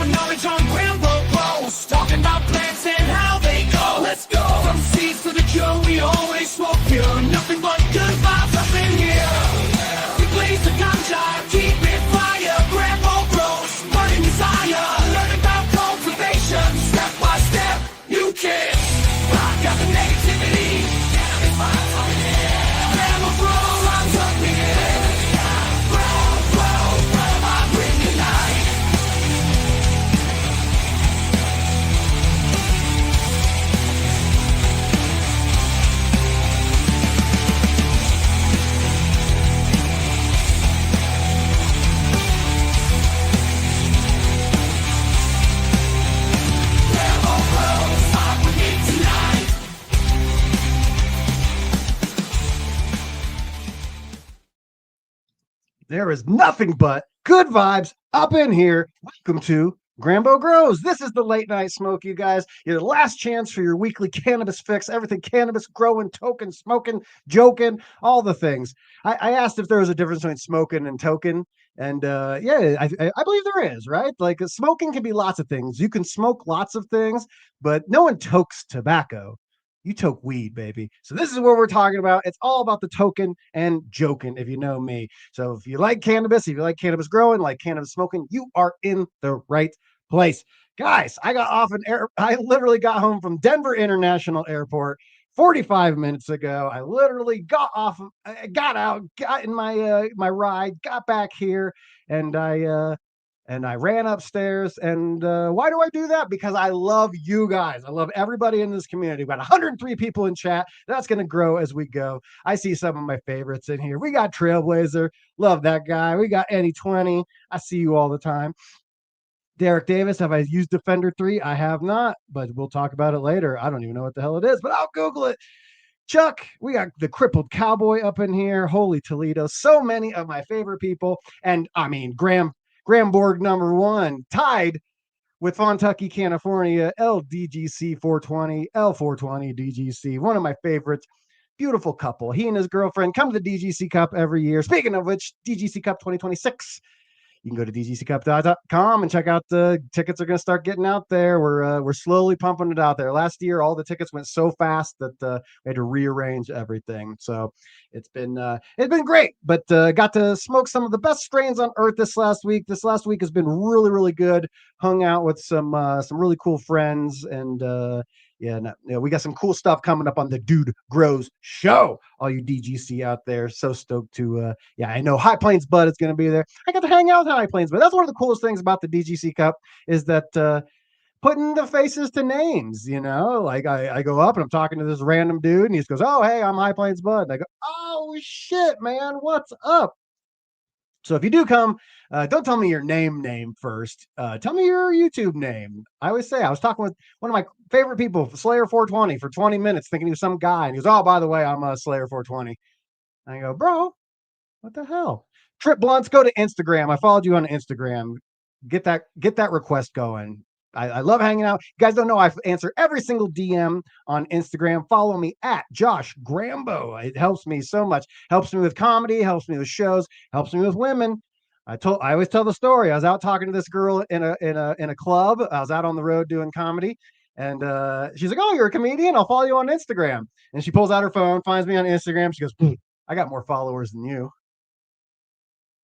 dropping knowledge on Grambo Bros, talking about plants and how they go. Let's go. From seeds to the cure, we always smoke pure. Nothing but good vibes up in here. We blaze the ganja, keep it fire. Grambo Bros, burning desire. Learn about cultivation, step by step. You can rock out the negativity. Cannabis vibes up in here. Grambo Bros, rhymes up in here. I bring you life. There is nothing but good vibes up in here. Welcome to Grambo Grows. This is the late night smoke, you guys. Your last chance for your weekly cannabis fix. Everything cannabis, growing, token, smoking, joking, all the things. I asked if there was a difference between smoking and token. And yeah, I believe there is, right? Like smoking can be lots of things. You can smoke lots of things, but no one tokes tobacco. You toke weed, baby. So this is what we're talking about. It's all about the token and joking, if you know me. So if you like cannabis, if you like cannabis growing, like cannabis smoking, you are in the right place. Guys, I literally got home from Denver International Airport 45 minutes ago. I literally got out, got in my ride, got back here, and I ran upstairs. And why do I do that? Because I love you guys. I love everybody in this community. We've got 103 people in chat. That's going to grow as we go. I see some of my favorites in here. We got Trailblazer. Love that guy. We got Any20. I see you all the time. Derek Davis, have I used Defender 3? I have not, but we'll talk about it later. I don't even know what the hell it is, but I'll Google it. Chuck, we got the Crippled Cowboy up in here. Holy Toledo. So many of my favorite people. And I mean, Gramborg #1, tied with Fontucky, California, LDGC 420, L420 DGC, one of my favorites. Beautiful couple. He and his girlfriend come to the DGC Cup every year. Speaking of which, DGC Cup 2026. You can go to dgccup.com and check out the tickets are going to start getting out there. We're slowly pumping it out there. Last year, all the tickets went so fast that we had to rearrange everything. So it's been great, but got to smoke some of the best strains on earth this last week. This last week has been really, really good. Hung out with some really cool friends, and we got some cool stuff coming up on the Dude Grows show. All you DGC out there, so stoked to I know High Plains Bud is going to be there. I got to hang out with High Plains, but that's one of the coolest things about the DGC Cup is that putting the faces to names. Like I go up and I'm talking to this random dude, and he just goes, "Oh, hey, I'm High Plains Bud." And I go, "Oh shit, man, what's up?" So if you do come, don't tell me your name first. Tell me your YouTube name. I always say, I was talking with one of my favorite people, Slayer 420, for 20 minutes, thinking he was some guy. And he goes, "Oh, by the way, I'm Slayer 420. I go, "Bro, what the hell?" Trip Blunts, go to Instagram. I followed you on Instagram. Get that request going. I love hanging out. You guys don't know I answer every single DM on Instagram. Follow me at Josh Grambo. It helps me so much. Helps me with comedy, helps me with shows, helps me with women. I always tell the story. I was out talking to this girl in a club. I was out on the road doing comedy, and she's like, "Oh, you're a comedian? I'll follow you on Instagram." And she pulls out her phone, finds me on Instagram. She goes, "I got more followers than you."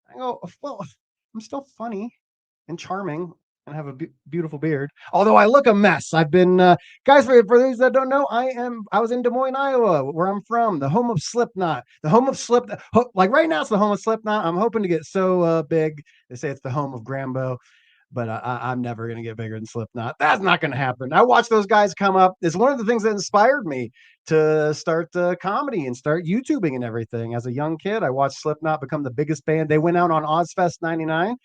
I go, "Well, I'm still funny and charming and have a beautiful beard, although I look a mess." I've been guys, for those that don't know, I was in Des Moines, Iowa, where I'm from, the home of Slipknot, like right now it's the home of Slipknot. I'm hoping to get so big. They say it's the home of Grambo, but I'm never going to get bigger than Slipknot. That's not going to happen. I watched those guys come up. It's one of the things that inspired me to start comedy and start YouTubing and everything. As a young kid, I watched Slipknot become the biggest band. They went out on Ozfest 99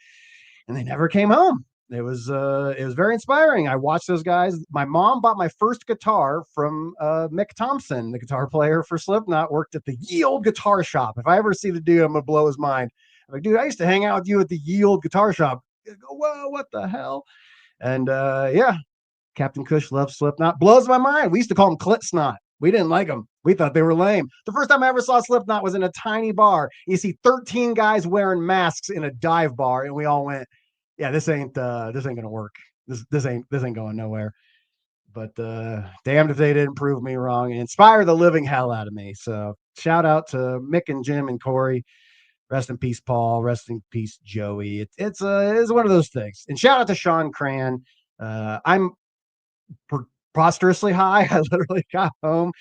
and they never came home. It was very inspiring. I watched those guys. My mom bought my first guitar from Mick Thompson, the guitar player for Slipknot, worked at the Ye Olde Guitar Shop. If I ever see the dude, I'm gonna blow his mind. I'm like, "Dude, I used to hang out with you at the Ye Olde Guitar Shop." I go, "Whoa, what the hell?" And Captain Kush loves Slipknot. Blows my mind. We used to call him Clit Snot. We didn't like them. We thought they were lame. The first time I ever saw Slipknot was in a tiny bar. You see 13 guys wearing masks in a dive bar, and we all went, yeah, this ain't gonna work. This ain't going nowhere. But damned if they didn't prove me wrong and inspire the living hell out of me. So shout out to Mick and Jim and Corey. Rest in peace, Paul. Rest in peace, Joey. It's one of those things. And shout out to Sean Cran. I'm preposterously high. I literally got home.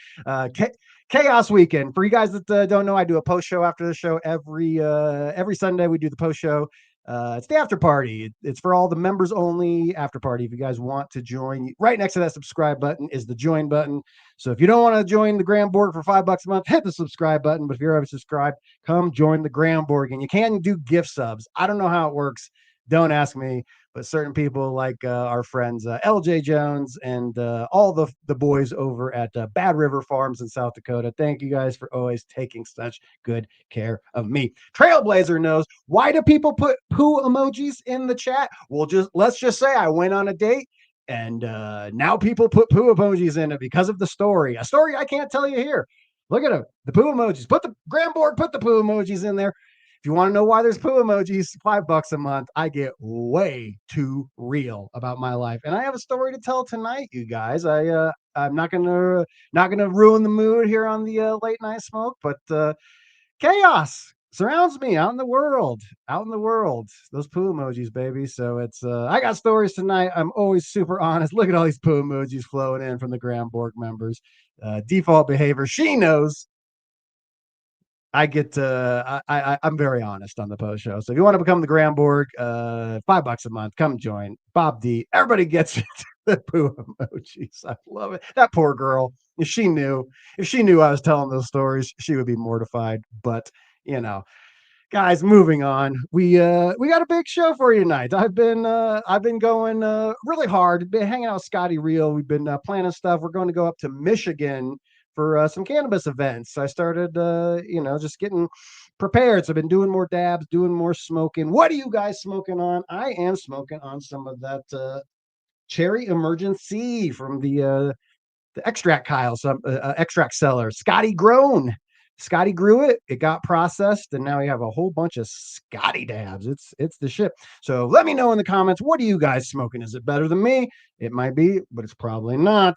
Chaos weekend. For you guys that don't know, I do a post show after the show every Sunday. We do the post show. It's the after party. It's for all the members only after party. If you guys want to join, right next to that subscribe button is the join button. So if you don't want to join the GramBoard for $5 a month, hit the subscribe button. But if you're already subscribed, come join the GramBoard. And you can do gift subs. I don't know how it works. Don't ask me. But certain people like our friends LJ Jones and all the boys over at Bad River Farms in South Dakota. Thank you guys for always taking such good care of me. Trailblazer knows, why do people put poo emojis in the chat? Well, let's just say I went on a date and now people put poo emojis in it because of the story. A story I can't tell you here. Look at them, the poo emojis. Put the GramBoard, put the poo emojis in there. If you want to know why there's poo emojis, $5 a month. I get way too real about my life, and I have a story to tell tonight, you guys. I'm not gonna ruin the mood here on the late night smoke, but chaos surrounds me out in the world. Those poo emojis, baby. So it's I got stories tonight. I'm always super honest. Look at all these poo emojis flowing in from the GramBoard members. Default behavior. She knows. I get I'm very honest on the post show. So if you want to become the GramBoard, $5 a month, come join. Bob D. Everybody gets the poo emojis. I love it. That poor girl. If she knew I was telling those stories, she would be mortified. But guys, moving on. We got a big show for you tonight. I've been going really hard. Been hanging out with Scotty Reel. We've been planning stuff. We're going to go up to Michigan for some cannabis events. I started just getting prepared. So I've been doing more dabs, doing more smoking. What are you guys smoking on? I am smoking on some of that Cherry Emergency from the extract Kyle, some extract seller. Scotty grew it. It got processed, and now we have a whole bunch of Scotty dabs. It's the shit. So let me know in the comments, what are you guys smoking? Is it better than me? It might be, but it's probably not.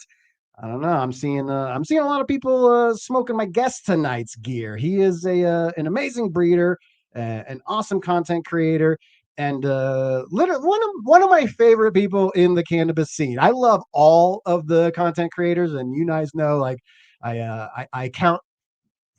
I don't know. I'm seeing a lot of people smoking my guest tonight's gear. He is an amazing breeder, an awesome content creator, and literally one of my favorite people in the cannabis scene. I love all of the content creators, and you guys know, like I count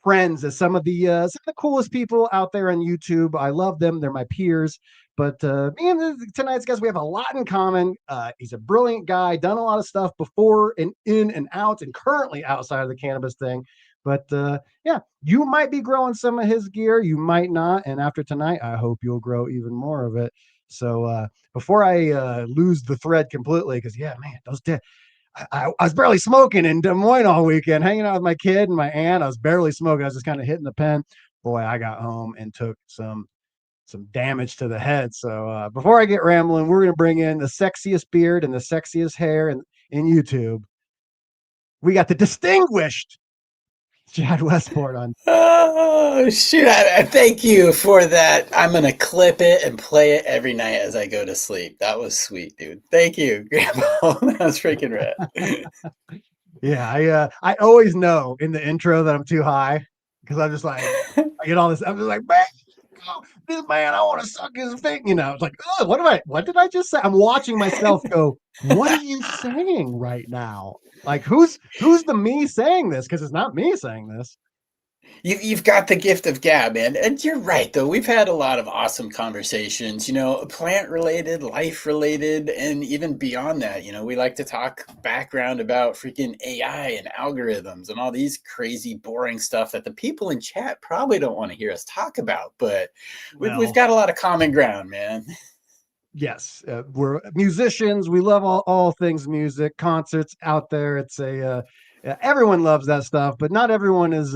friends as some of the coolest people out there on YouTube. I love them. They're my peers. But me and tonight's guest, we have a lot in common. He's a brilliant guy, done a lot of stuff before and in and out, and currently outside of the cannabis thing. But yeah, you might be growing some of his gear, you might not. And after tonight, I hope you'll grow even more of it. So before I lose the thread completely, because yeah, man, those I was barely smoking in Des Moines all weekend, hanging out with my kid and my aunt. I was barely smoking. I was just kind of hitting the pen. Boy, I got home and took some damage to the head. So before I get rambling, we're going to bring in the sexiest beard and the sexiest hair in YouTube. We got the distinguished Chad Westport on. Oh, shoot. I thank you for that. I'm going to clip it and play it every night as I go to sleep. That was sweet, dude. Thank you, Grandpa. That was freaking rad. Yeah, I always know in the intro that I'm too high because I'm just like, I get all this. I'm just like, man, this man, I want to suck his thing. It's like, oh, what did I just say? I'm watching myself go, what are you saying right now? Like, who's the me saying this? Because it's not me saying this. You've got the gift of gab, man. And you're right, though. We've had a lot of awesome conversations, plant related, life related, and even beyond that. We like to talk background about freaking AI and algorithms and all these crazy, boring stuff that the people in chat probably don't want to hear us talk about. But we've got a lot of common ground, man. Yes, we're musicians. We love all things music, concerts out there. It's everyone loves that stuff, but not everyone is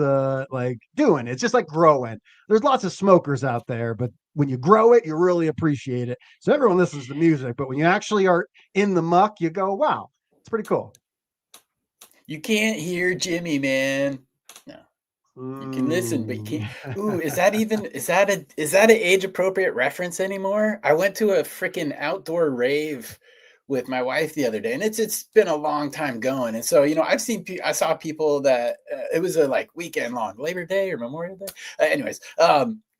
like doing it. It's just like growing. There's lots of smokers out there, but when you grow it, you really appreciate it. So everyone listens to music, but when you actually are in the muck, you go, wow, it's pretty cool. You can't hear Jimmy, man. No. You can listen, but you can't. Mm. Ooh, is that an age appropriate reference anymore? I went to a freaking outdoor rave with my wife the other day, and it's been a long time going. And so, I saw people that it was a like weekend long, Labor Day or Memorial Day. Anyways,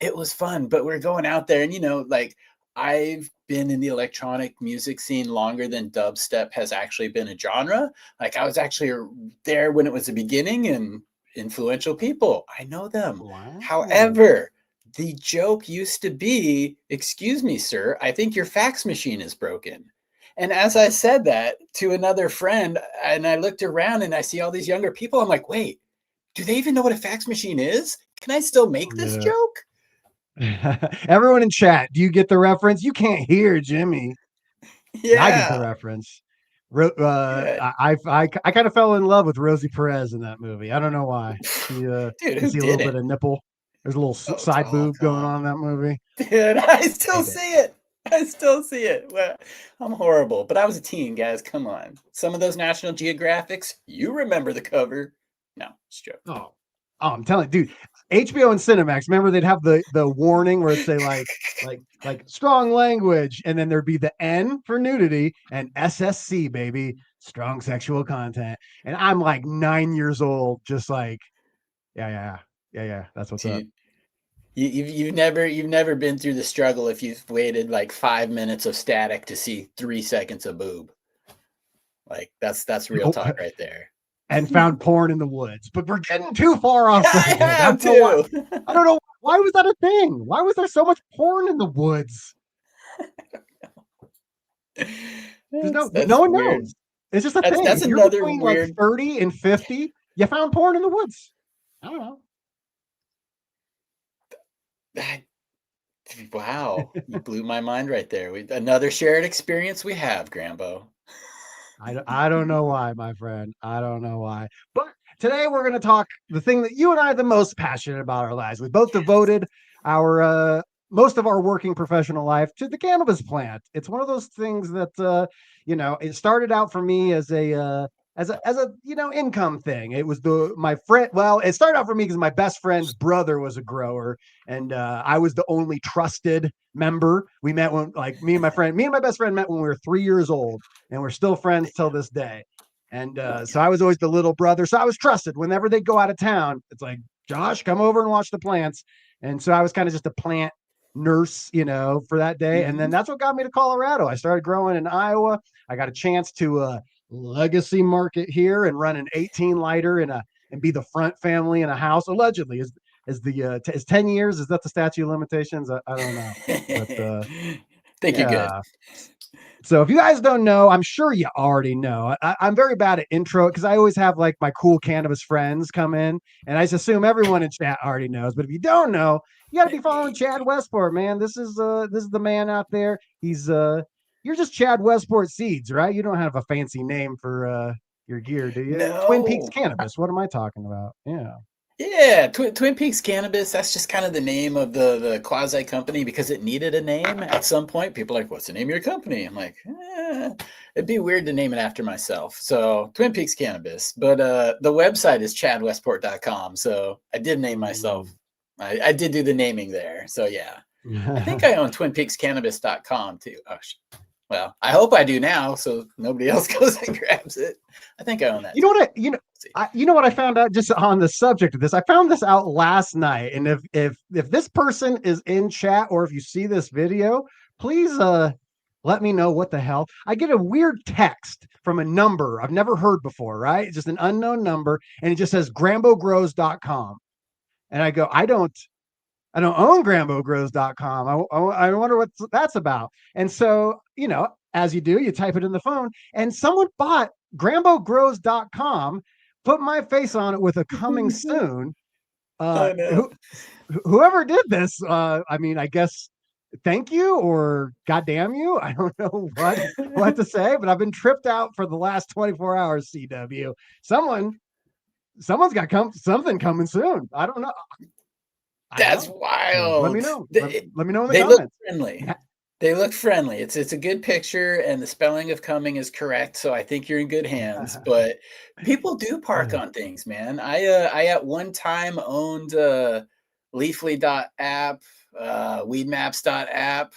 it was fun, but we're going out there, and like I've been in the electronic music scene longer than dubstep has actually been a genre. Like I was actually there when it was the beginning, and influential people, I know them. Wow. However, the joke used to be, "Excuse me, sir, I think your fax machine is broken." And as I said that to another friend, and I looked around and I see all these younger people, I'm like, wait, do they even know what a fax machine is? Can I still make this joke? Everyone in chat, do you get the reference? You can't hear Jimmy. Yeah. I get the reference. I kind of fell in love with Rosie Perez in that movie. I don't know why. She, Dude, you who see a little didn't? bit of nipple. There's a little side Oh, boob going God. on in that movie. Dude, I still see it. I still see it. Well, I'm horrible, but I was a teen, guys. Come on. Some of those National Geographics, you remember the cover. No, it's a joke. Oh, I'm telling you, dude. HBO and Cinemax, remember they'd have the warning where it'd say like strong language, and then there'd be the N for nudity and SSC, baby, strong sexual content. And I'm like 9 years old, just like, yeah. That's what's up. You've never been through the struggle if you've waited like 5 minutes of static to see 3 seconds of boob. Like that's real talk right there. And found porn in the woods, but we're getting too far off. I have to. I don't know why was that a thing. Why was there so much porn in the woods? No one knows. It's just a thing. That's if you're another between weird... like 30 and 50, you found porn in the woods. I don't know. Wow, you blew my mind right there. Another shared experience we have, Grambo. I don't know why, my friend. I don't know why. But today we're going to talk the thing that you and I are the most passionate about our lives. We both devoted our most of our working professional life to the cannabis plant. It's one of those things that it started out for me as a income thing. It was my friend. Well, it started out for me because my best friend's brother was a grower, and I was the only trusted member. We met when, like, me and my best friend met when we were 3 years old, and we're still friends till this day. And so I was always the little brother. So I was trusted. Whenever they go out of town, it's like, Josh, come over and watch the plants. And so I was kind of just a plant nurse, for that day. And then that's what got me to Colorado. I started growing in Iowa. I got a chance to legacy market here and run an 18 lighter and be the front family in a house. Allegedly, is 10 years? Is that the statute of limitations? I don't know. But, think you're good. So if you guys don't know, I'm sure you already know. I'm very bad at intro because I always have like my cool cannabis friends come in, and I just assume everyone in chat already knows. But if you don't know, you got to be following Chad Westport, man. This is the man out there. He's you're just Chad Westport Seeds, right? You don't have a fancy name for your gear, do you? No. Twin Peaks Cannabis. What am I talking about? Yeah. Yeah, Twin Peaks Cannabis, that's just kind of the name of the quasi company because it needed a name at some point. People are like, what's the name of your company? I'm like, it'd be weird to name it after myself. So Twin Peaks Cannabis, but the website is chadwestport.com. So I did name myself. I did do the naming there. So yeah, I think I own twinpeakscannabis.com too. Oh, well, I hope I do now, so nobody else goes and grabs it. I think I own that. You know what I found out just on the subject of this? I found this out last night, and if this person is in chat or if you see this video, please let me know what the hell. I get a weird text from a number I've never heard before, right? It's just an unknown number, and it just says GramboGrows.com, and I go, I don't own GramboGrows.com. I wonder what that's about. And so, as you do, you type it in the phone, and someone bought GramboGrows.com, put my face on it with a coming soon. Whoever did this, I guess, thank you or goddamn you. I don't know what to say, but I've been tripped out for the last 24 hours, CW. Someone's got something coming soon. I don't know. That's wild. Let me know. Let me know in the comments. Look friendly. They look friendly. It's a good picture, and the spelling of coming is correct, so I think you're in good hands. But people do park on things, man. I at one time owned Leafly.app, Weedmaps.app.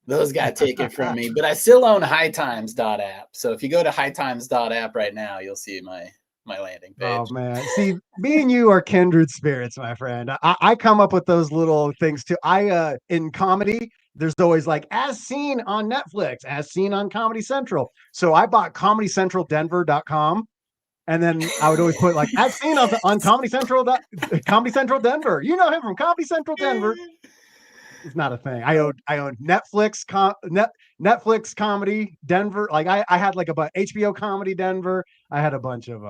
Those got taken from me, but I still own HighTimes.app. So if you go to HighTimes.app right now, you'll see my landing Oh page. man, see, me and you are kindred spirits, my friend. I come up with those little things too. I in comedy, there's always like as seen on Netflix, as seen on Comedy Central. So I bought ComedyCentralDenver.com, and then I would always put like as seen on Comedy Central, Comedy Central Denver. You know him from Comedy Central Denver. It's not a thing. I owned Netflix comedy Denver. Like I had like a HBO comedy Denver. I had a bunch of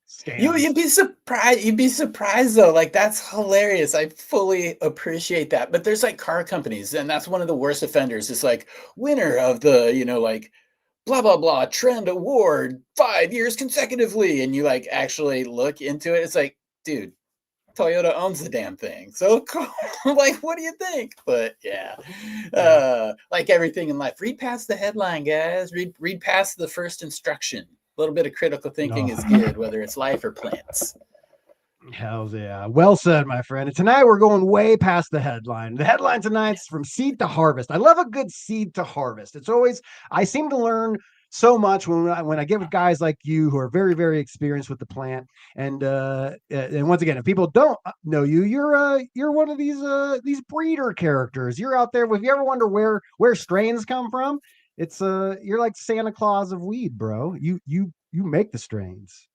scams. You'd be surprised. You'd be surprised though. Like that's hilarious. I fully appreciate that. But there's like car companies, and that's one of the worst offenders. It's like winner of the, like blah blah blah trend award 5 years consecutively, and you like actually look into it. It's like, dude, Toyota owns the damn thing. So like, what do you think? But yeah, like everything in life, read past the headline, guys. Read past the first instruction. A little bit of critical thinking is good, whether it's life or plants. Hells yeah. Well said, my friend. And tonight we're going way past the headline. The headline tonight's from seed to harvest. I love a good seed to harvest. It's always, I seem to learn so much when I get with guys like you who are very, very experienced with the plant. And once again, if people don't know you, you're one of these breeder characters. You're out there. If you ever wonder where strains come from, it's you're like Santa Claus of weed, bro. You make the strains.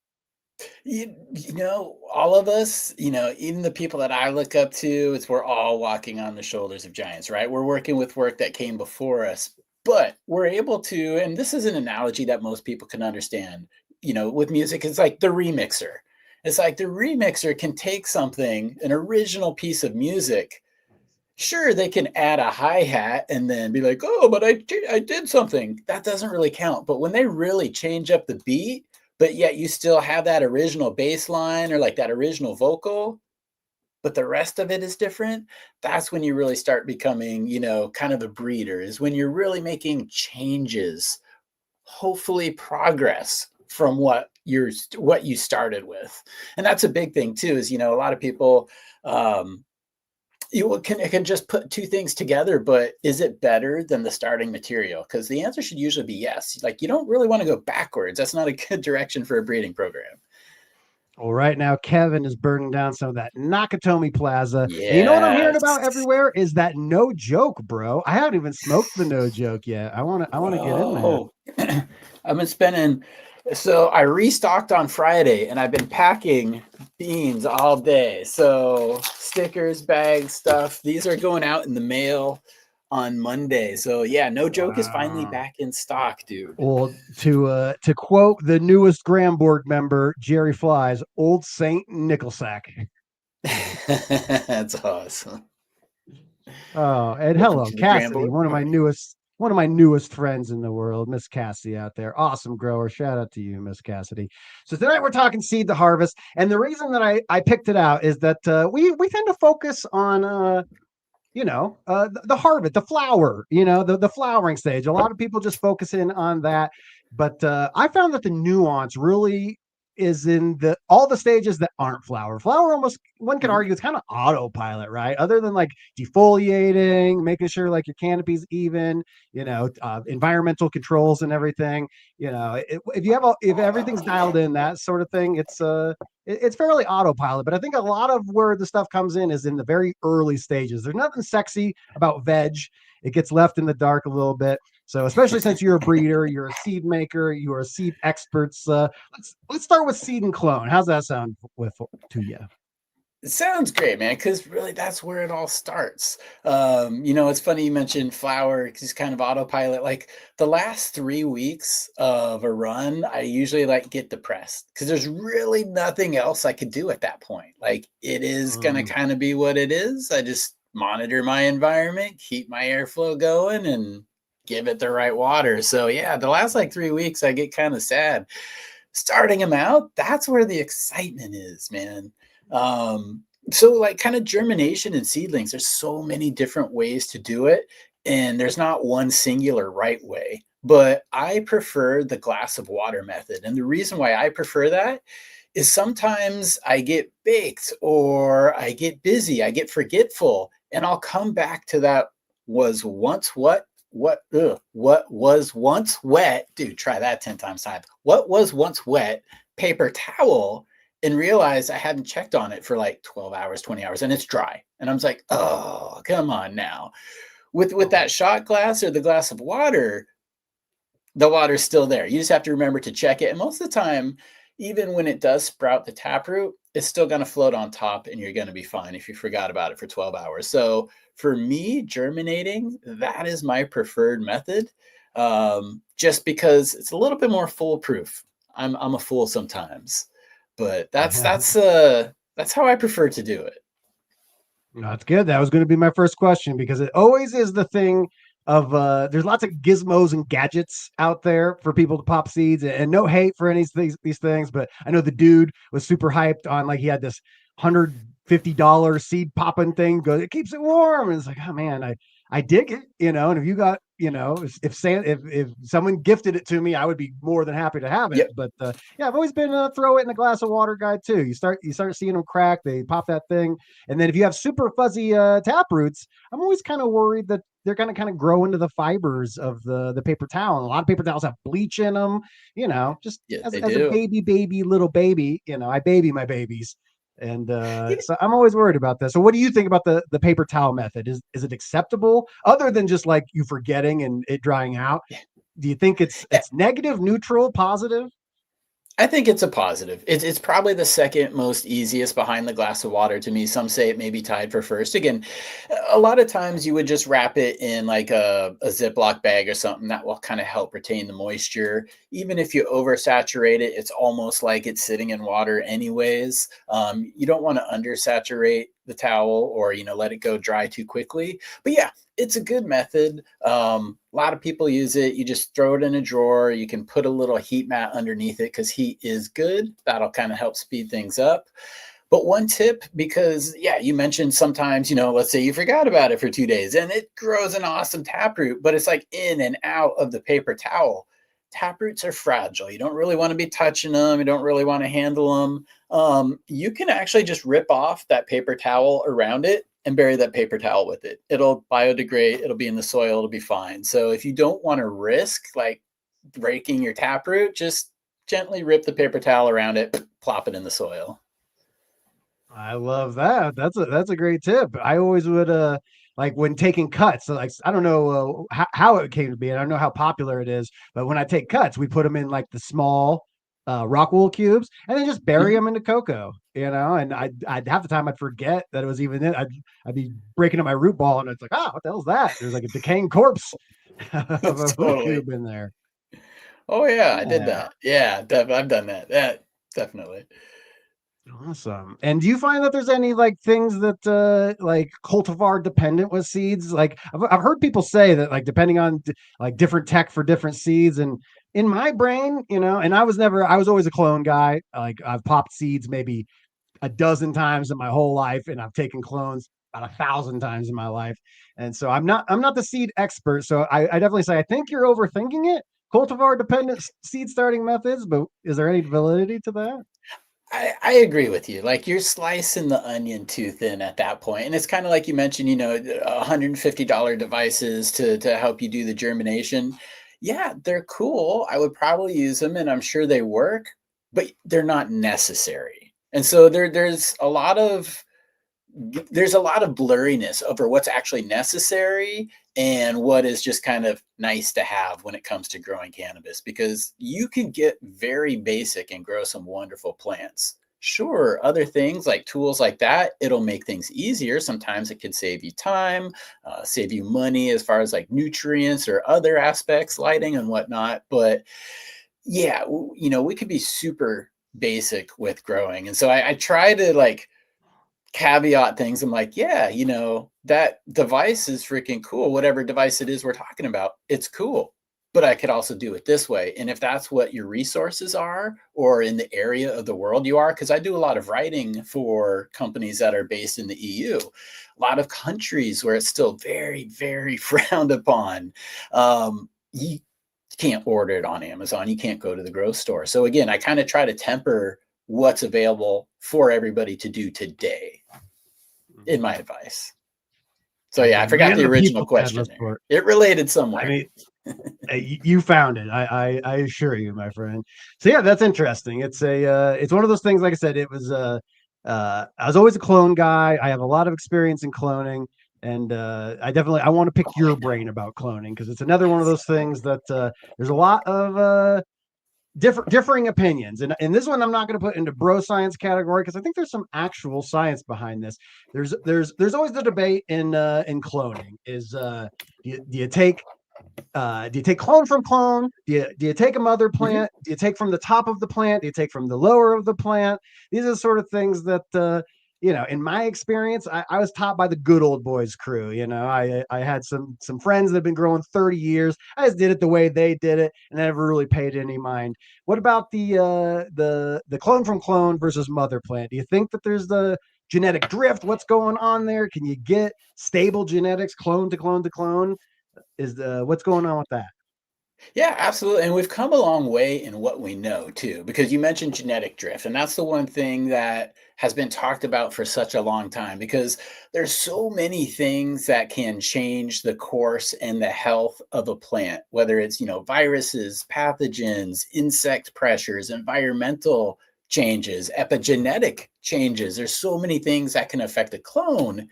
All of us, even the people that I look up to, we're all walking on the shoulders of giants, right? We're working with work that came before us, but we're able to, and this is an analogy that most people can understand, with music, it's like the remixer. It's like the remixer can take something, an original piece of music. Sure, they can add a hi-hat and then be like, oh, but I did something. That doesn't really count. But when they really change up the beat, but yet you still have that original bass line or like that original vocal, but the rest of it is different, that's when you really start becoming, kind of a breeder, is when you're really making changes, hopefully progress from what you started with. And that's a big thing too, is, a lot of people, you can just put two things together, but is it better than the starting material? Because the answer should usually be yes. Like, you don't really want to go backwards. That's not a good direction for a breeding program. Well, right now, Kevin is burning down some of that Nakatomi Plaza. Yes. And you know what I'm hearing about everywhere is that no joke, bro. I haven't even smoked the no joke yet. I want to get in there. I've been spending. So I restocked on Friday, and I've been packing beans all day. So stickers, bags, stuff. These are going out in the mail on Monday. So yeah, no joke is finally back in stock, dude. Well, to quote the newest Gram board member, Jerry Flies, old Saint Nickelsack. That's awesome. Oh, and hello, Cassidy, one of my newest friends in the world, Miss Cassie out there. Awesome grower. Shout out to you, Miss Cassidy. So tonight we're talking seed to harvest. And the reason that I picked it out is that we tend to focus on the harvest, the flower, the flowering stage. A lot of people just focus in on that. But I found that the nuance really is in all the stages that aren't flower. Flower almost, one can argue, it's kind of autopilot, right? Other than like defoliating, making sure like your canopy's even, environmental controls and everything. If everything's dialed in, that sort of thing, it's fairly autopilot. But I think a lot of where the stuff comes in is in the very early stages. There's nothing sexy about veg. It gets left in the dark a little bit. So especially since you're a breeder, you're a seed maker, you are a seed expert. Let's start with seed and clone. How's that sound to you? It sounds great, man, because really that's where it all starts. It's funny you mentioned flower, just kind of autopilot. Like the last 3 weeks of a run, I usually get depressed because there's really nothing else I could do at that point. Like it is going to kind of be what it is. I just monitor my environment, keep my airflow going, and give it the right water. So yeah, the last 3 weeks, I get kind of sad. Starting them out, that's where the excitement is, man. So kind of germination and seedlings, there's so many different ways to do it. and there's not one singular right way, but I prefer the glass of water method. And the reason why I prefer that is sometimes I get baked or I get busy, I get forgetful, and I'll come back to that was once what was once wet, dude, try that 10 times time. What was once wet paper towel, and realize I hadn't checked on it for like 12 hours, 20 hours, and it's dry. And I was like, oh, come on now. With that shot glass or the glass of water, the water's still there. You just have to remember to check it. And most of the time, even when it does sprout the taproot, it's still going to float on top and you're going to be fine if you forgot about it for 12 hours. So for me, germinating, that is my preferred method, just because it's a little bit more foolproof. I'm a fool sometimes, but that's how I prefer to do it. No, that's good. That was going to be my first question, because it always is the thing of there's lots of gizmos and gadgets out there for people to pop seeds, and no hate for any of these things, but I know the dude was super hyped on, like, he had this $150 seed popping thing, goes, it keeps it warm, and it's like, oh man, I dig it, and if you got, if someone gifted it to me, I would be more than happy to have it. Yep. But yeah, I've always been a throw it in a glass of water guy too. You start seeing them crack, they pop that thing, and then if you have super fuzzy tap roots, I'm always kind of worried that they're going to kind of grow into the fibers of the paper towel. And a lot of paper towels have bleach in them, just as a baby, little baby, I baby my babies. And so I'm always worried about this. So what do you think about the paper towel method? Is it acceptable, other than just like you forgetting and it drying out? Do you think it's negative, neutral, positive? I think it's a positive. It's probably the second most easiest behind the glass of water to me. Some say it may be tied for first. Again, a lot of times you would just wrap it in like a Ziploc bag or something that will kind of help retain the moisture. Even if you oversaturate it, it's almost like it's sitting in water anyways. You don't want to undersaturate the towel or, let it go dry too quickly. But yeah, it's a good method. A lot of people use it. You just throw it in a drawer. You can put a little heat mat underneath it because heat is good. That'll kind of help speed things up. But one tip, because you mentioned sometimes, let's say you forgot about it for 2 days and it grows an awesome taproot, but it's like in and out of the paper towel. Taproots are fragile. You don't really want to be touching them. You don't really want to handle them. You can actually just rip off that paper towel around it and bury that paper towel with it. It'll biodegrade. It'll be in the soil. It'll be fine. So if you don't want to risk like breaking your taproot, just gently rip the paper towel around it, plop it in the soil. I love that. That's a great tip. I always would like when taking cuts. So like, I don't know how it came to be. I don't know how popular it is, but when I take cuts, we put them in like the small rock wool cubes and then just bury them into cocoa. And I'd half the time I'd forget that it was even in. I'd be breaking up my root ball, and it's like, what the hell's that? There's like a decaying corpse of a root cube in there. Oh yeah, I did that. Yeah, I've done that. That definitely. Awesome. And do you find that there's any like things that like cultivar dependent with seeds? Like I've heard people say that like depending on like different tech for different seeds, and in my brain, and I was always a clone guy. Like I've popped seeds maybe a dozen times in my whole life, and I've taken clones about 1,000 times in my life. And so I'm not the seed expert. So I definitely say I think you're overthinking it. Cultivar dependent seed starting methods, but is there any validity to that? I agree with you. Like you're slicing the onion too thin at that point. And it's kind of like you mentioned, $150 devices to help you do the germination. Yeah, they're cool. I would probably use them and I'm sure they work, but they're not necessary. And so there's a lot of blurriness over what's actually necessary and what is just kind of nice to have when it comes to growing cannabis, because you can get very basic and grow some wonderful plants. Sure, other things like tools like that, it'll make things easier. Sometimes it could save you time, save you money as far as like nutrients or other aspects, lighting and whatnot. But yeah, we could be super basic with growing. And so I try to like caveat things. I'm like, that device is freaking cool. Whatever device it is we're talking about, it's cool. but I could also do it this way. And if that's what your resources are, or in the area of the world you are, because I do a lot of writing for companies that are based in the EU, a lot of countries where it's still very, very frowned upon. You can't order it on Amazon. You can't go to the grocery store. So again, I kind of try to temper what's available for everybody to do today in my advice. So yeah, I forgot the original question there. It related somewhere. I mean, you found it. I assure you, my friend. So yeah, that's interesting. It's one of those things. Like I said, it was I was always a clone guy. I have a lot of experience in cloning, and I want to pick your brain about cloning, because it's another one of those things that there's a lot of differing opinions, and this one I'm not going to put into bro science category, because I think there's some actual science behind this. There's always the debate in cloning is do you take clone from clone? Do you take a mother plant? Do you take from the top of the plant? Do you take from the lower of the plant? These are the sort of things that in my experience, I was taught by the good old boys crew. I had some friends that have been growing 30 years. I just did it the way they did it, and I never really paid any mind. What about the clone from clone versus mother plant? Do you think that there's the genetic drift? What's going on there? Can you get stable genetics, clone to clone to clone? What's going on with that? Yeah, absolutely. And we've come a long way in what we know too, because you mentioned genetic drift, and that's the one thing that has been talked about for such a long time, because there's so many things that can change the course and the health of a plant, whether it's, viruses, pathogens, insect pressures, environmental changes, epigenetic changes. There's so many things that can affect a clone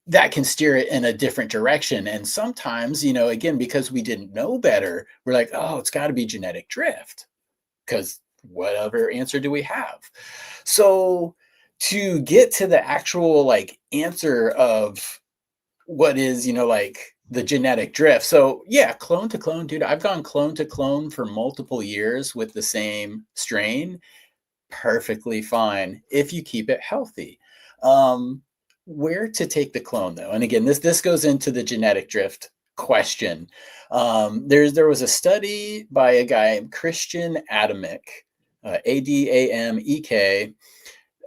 that can steer it in a different direction. And sometimes, again, because we didn't know better, we're like, oh, it's got to be genetic drift, because what other answer do we have? So to get to the actual answer of what is, the genetic drift. So yeah, clone to clone, dude, I've gone clone to clone for multiple years with the same strain. Perfectly fine if you keep it healthy. Where to take the clone though, and again, this goes into the genetic drift question. There was a study by a guy, Christian Adamek, Adamek,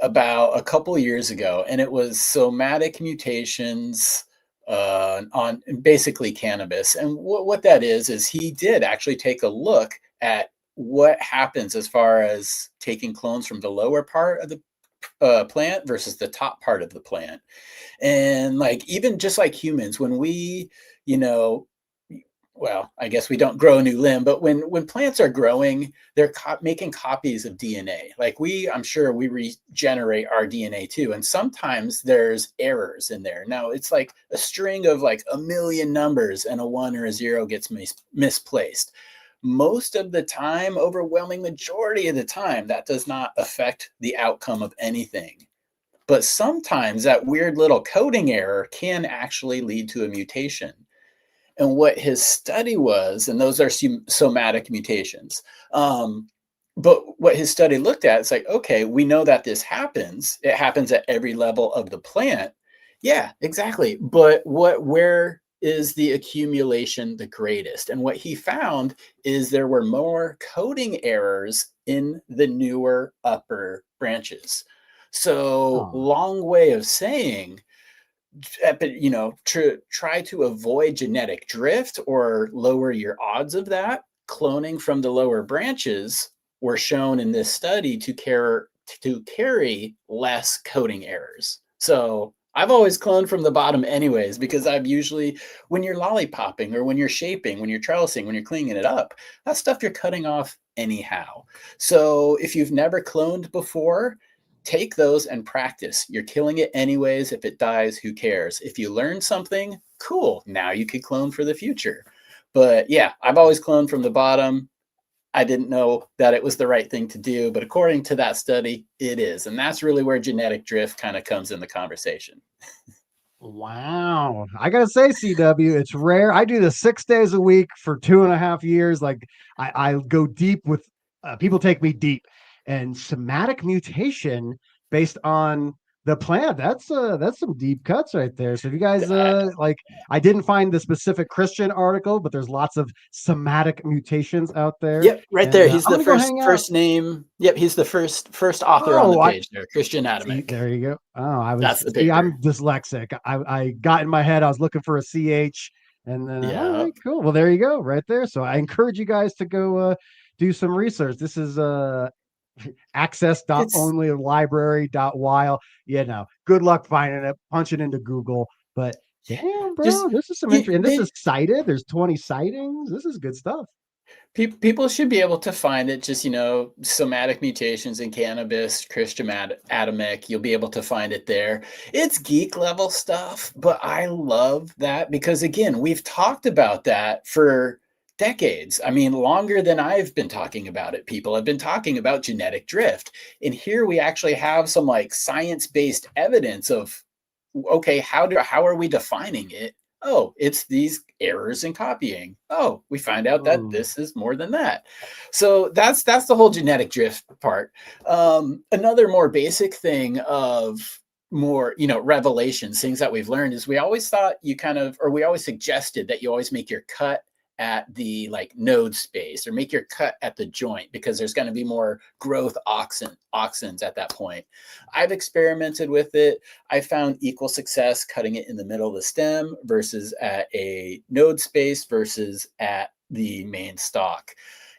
about a couple of years ago, and it was somatic mutations on basically cannabis. And what that is he did actually take a look at what happens as far as taking clones from the lower part of the plant versus the top part of the plant. And even just like humans, when we, well, I guess we don't grow a new limb, but when plants are growing, they're making copies of DNA. I'm sure we regenerate our DNA too. And sometimes there's errors in there. Now it's like a string of a million numbers, and a 1 or a 0 gets misplaced. Most of the time, overwhelming majority of the time, that does not affect the outcome of anything. But sometimes that weird little coding error can actually lead to a mutation. And what his study was, and those are somatic mutations, but what his study looked at, it's okay, we know that this happens. It happens at every level of the plant. Yeah, exactly. But where is the accumulation the greatest? And what he found is there were more coding errors in the newer upper branches. So long way of saying, try to avoid genetic drift or lower your odds of that. Cloning from the lower branches were shown in this study to carry less coding errors. So I've always cloned from the bottom anyways, because I've usually, when you're lollipopping or when you're shaping, when you're trellising, when you're cleaning it up, that stuff you're cutting off anyhow. So if you've never cloned before, take those and practice. You're killing it anyways. If it dies, who cares? If you learn something, cool. Now you could clone for the future. But yeah, I've always cloned from the bottom. I didn't know that it was the right thing to do, but according to that study, it is. And that's really where genetic drift kind of comes in the conversation. Wow. I got to say, CW, it's rare. I do this 6 days a week for 2.5 years. I go deep with people take me deep, and somatic mutation based on the plant, that's some deep cuts right there. So if you guys like, I didn't find the specific Christian article, but there's lots of somatic mutations out there. Yep, right And there. He's I'm the gonna go hang out. first name. Yep, he's the first author on the page there. Christian See, Atomic. there you go. Oh, That's the see, paper. I'm dyslexic. I got in my head, I was looking for a CH, and then all right, cool. Well, there you go, right there. So I encourage you guys to go do some research. This is access.onlylibrary.while. Good luck finding it. Punch it into Google. But damn, bro, this is some interesting. And this is cited. There's 20 sightings. This is good stuff. People should be able to find it. Just, somatic mutations in cannabis, Christian Atomic. You'll be able to find it there. It's geek level stuff, but I love that because, again, we've talked about that for decades. I mean, longer than I've been talking about it. People have been talking about genetic drift. And here we actually have some like science-based evidence of, okay, how are we defining it? Oh, it's these errors in copying. Oh, we find out that this is more than that. So that's the whole genetic drift part. Another more basic thing of more, revelations, things that we've learned is we always thought we always suggested that you always make your cut at the like node space or make your cut at the joint because there's going to be more growth auxins at that point. I've experimented with it. I found equal success cutting it in the middle of the stem versus at a node space versus at the main stalk.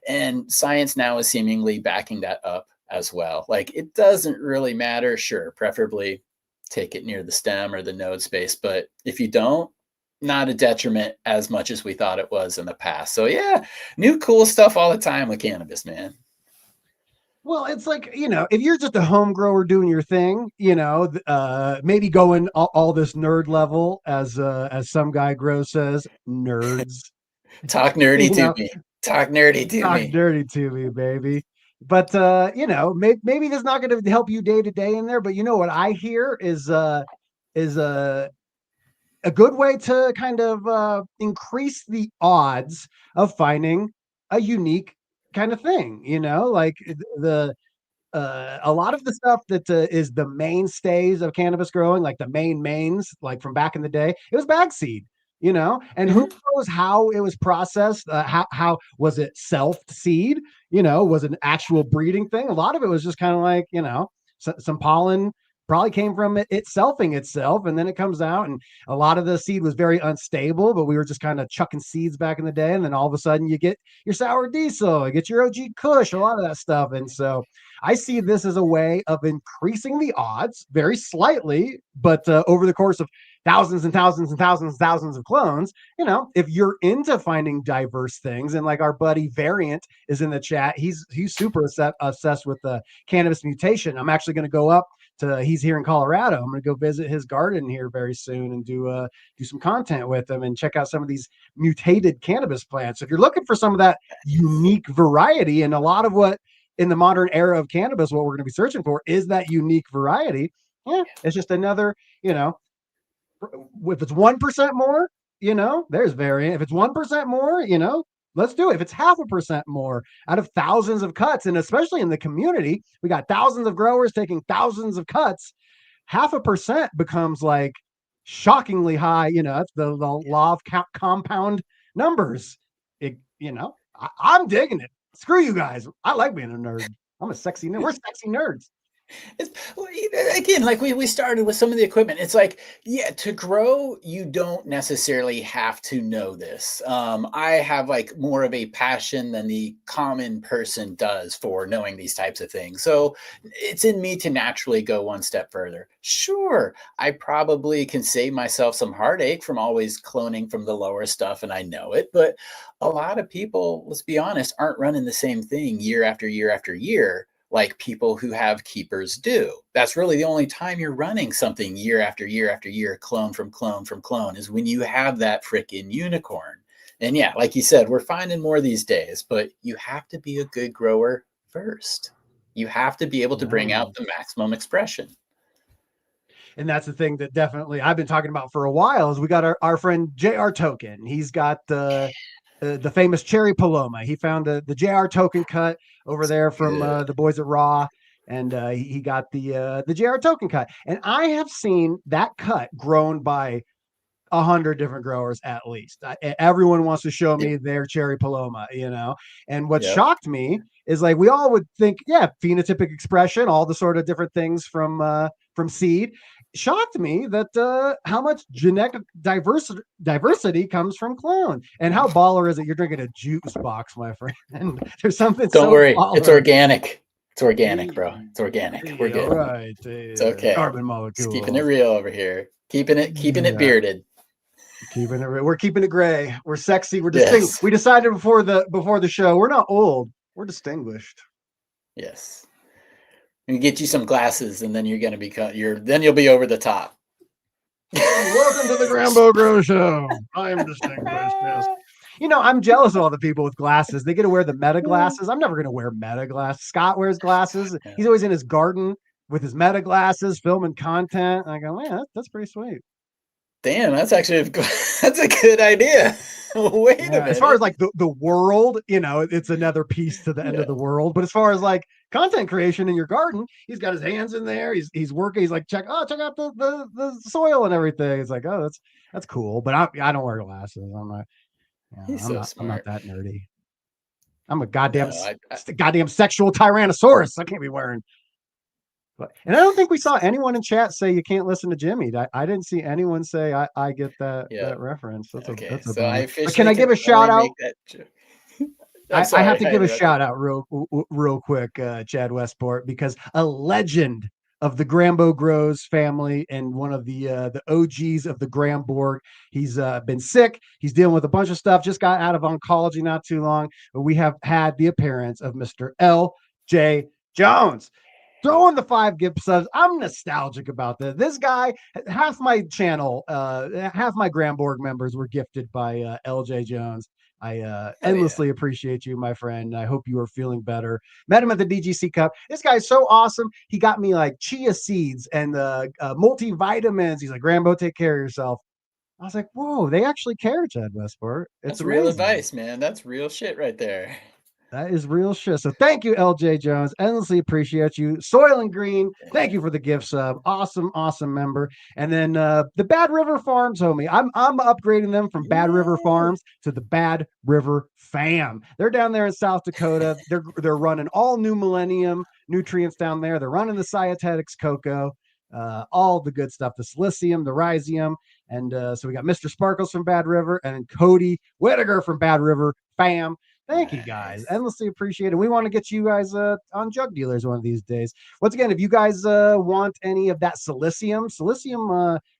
And science now is seemingly backing that up as well. Like it doesn't really matter. Sure, preferably take it near the stem or the node space. But if you don't, not a detriment as much as we thought it was in the past. So yeah, new cool stuff all the time with cannabis, man. Well, it's like, if you're just a home grower doing your thing, maybe going all this nerd level as some guy grows says, nerds. Talk nerdy to me. Talk nerdy to me. Talk dirty to me, baby. But maybe that's not going to help you day to day in there. But what I hear is a good way to kind of increase the odds of finding a unique kind of thing, like a lot of the stuff that is the mainstays of cannabis growing, like the mains, like from back in the day, it was bag seed, and who knows how it was processed, how was it selfed seed, was an actual breeding thing. A lot of it was just kind of like, some pollen probably came from it selfing itself, and then it comes out, and a lot of the seed was very unstable, but we were just kind of chucking seeds back in the day, and then all of a sudden you get your sour diesel, you get your OG Kush, a lot of that stuff. And so I see this as a way of increasing the odds very slightly, but over the course of thousands and thousands and thousands and thousands of clones, if you're into finding diverse things, and like our buddy Variant is in the chat, he's super obsessed with the cannabis mutation. I'm actually going to go up he's here in Colorado. I'm going to go visit his garden here very soon and do some content with him and check out some of these mutated cannabis plants. If you're looking for some of that unique variety, and a lot of what in the modern era of cannabis, what we're going to be searching for is that unique variety. Yeah, it's just another, if it's 1% more, there's variant. If it's 1% more, let's do it. If it's 0.5% more out of thousands of cuts, and especially in the community, we got thousands of growers taking thousands of cuts, 0.5% becomes like shockingly high. That's the law of compound numbers. I'm digging it. Screw you guys. I like being a nerd. I'm a sexy nerd. We're sexy nerds. Again, like we started with some of the equipment. It's like, yeah, to grow, you don't necessarily have to know this. I have like more of a passion than the common person does for knowing these types of things. So it's in me to naturally go one step further. Sure, I probably can save myself some heartache from always cloning from the lower stuff, and I know it. But a lot of people, let's be honest, aren't running the same thing year after year after year, like people who have keepers do. That's really the only time you're running something year after year after year, clone from clone from clone, is when you have that freaking unicorn. And yeah, like you said, we're finding more these days, but you have to be a good grower first. You have to be able to bring out the maximum expression. And that's the thing that definitely I've been talking about for a while, is we got our friend JR Token. He's got the famous Cherry Paloma. He found the JR Token cut over there from the boys at Raw. and he got the JR token cut. And I have seen that cut grown by 100 different growers at least. Everyone wants to show me their cherry Paloma, and what shocked me is like we all would think, phenotypic expression, all the sort of different things from seed. Shocked me that how much genetic diversity comes from clone, and how baller is it? You're drinking a juice box, my friend. There's something. Don't worry, baller. It's organic. It's organic, bro. It's organic. We're good. Right. It's okay. Carbon molecule. Just keeping it real over here. Keeping it bearded. We're keeping it gray. We're sexy. We're distinguished. Yes. We decided before the show, we're not old. We're distinguished. Yes. We get you some glasses, and then you're gonna then you'll be over the top. Welcome to the Grambo Grow Show. I am distinguished. Yes. I'm jealous of all the people with glasses. They get to wear the meta glasses. I'm never gonna wear meta glasses. Scott wears glasses. He's always in his garden with his meta glasses, filming content. And I go, man, that's pretty sweet. Damn, that's actually that's a good idea. Wait a minute. As far as like the world, it's another piece to the end of the world. But as far as like content creation in your garden, he's got his hands in there. He's working. He's like, check out the soil and everything. It's like, oh, that's cool. But I don't wear glasses. I'm not. I'm not that nerdy. I'm a goddamn goddamn sexual tyrannosaurus. I can't be wearing. And I don't think we saw anyone in chat say you can't listen to Jimmy. I didn't see anyone say I get that reference. That's can I give a shout out? I have to give a shout out real quick, Chad Westport, because a legend of the Grambo Grows family and one of the OGs of the GramBorg. He's been sick. He's dealing with a bunch of stuff. Just got out of oncology not too long. But we have had the appearance of Mr. L.J. Jones. Throwing the 5 gift subs. I'm nostalgic about this. This guy, half my channel, half my GramBorg members were gifted by LJ Jones. I endlessly appreciate you, my friend. I hope you are feeling better. Met him at the DGC Cup. This guy's so awesome. He got me like chia seeds and multivitamins. He's like, Grambo, take care of yourself. I was like, whoa, they actually care, Chad Westport. That's real advice, man. That's real shit right there. That is real shit. So thank you, LJ Jones. Endlessly appreciate you. Soil and Green, thank you for the gift sub. Awesome member. And then the Bad River Farms, homie. I'm upgrading them from Bad River Farms to the Bad River Fam. They're down there in South Dakota. They're running all new Millennium nutrients down there. They're running the Cyatetics cocoa, all the good stuff, the silicium, the rhizium. And so we got Mr. Sparkles from Bad River and Cody Whittaker from Bad River Fam. Thank you guys. Endlessly appreciate it. We want to get you guys on Jug Dealers one of these days. Once again, if you guys want any of that silicium,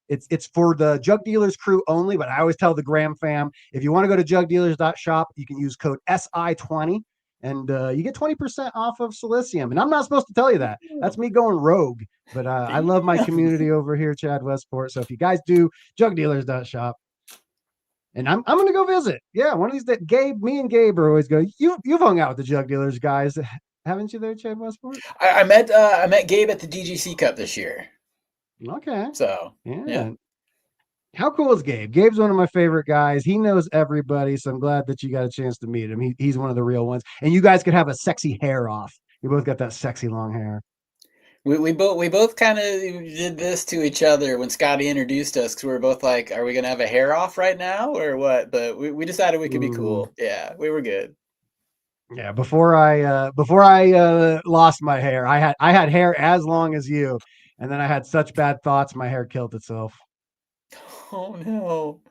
it's for the Jug Dealers crew only, but I always tell the GramFam, if you want to go to jugdealers.shop, you can use code SI20 and you get 20% off of silicium. And I'm not supposed to tell you that. That's me going rogue. But I love my community over here, Chad Westport. So if you guys do, jugdealers.shop. And I'm going to go visit. Yeah, one of these days. Me and Gabe are always going. You've hung out with the Jug Dealers guys, haven't you? There, Chad Westport. I met Gabe at the DGC Cup this year. Okay. So yeah. How cool is Gabe? Gabe's one of my favorite guys. He knows everybody, so I'm glad that you got a chance to meet him. He's one of the real ones. And you guys could have a sexy hair off. You both got that sexy long hair. We both kind of did this to each other when Scotty introduced us, because we were both like, are we gonna have a hair off right now or what? But we decided we could be cool. Yeah, we were good. Yeah, before I lost my hair, I had hair as long as you, and then I had such bad thoughts my hair killed itself. Oh no.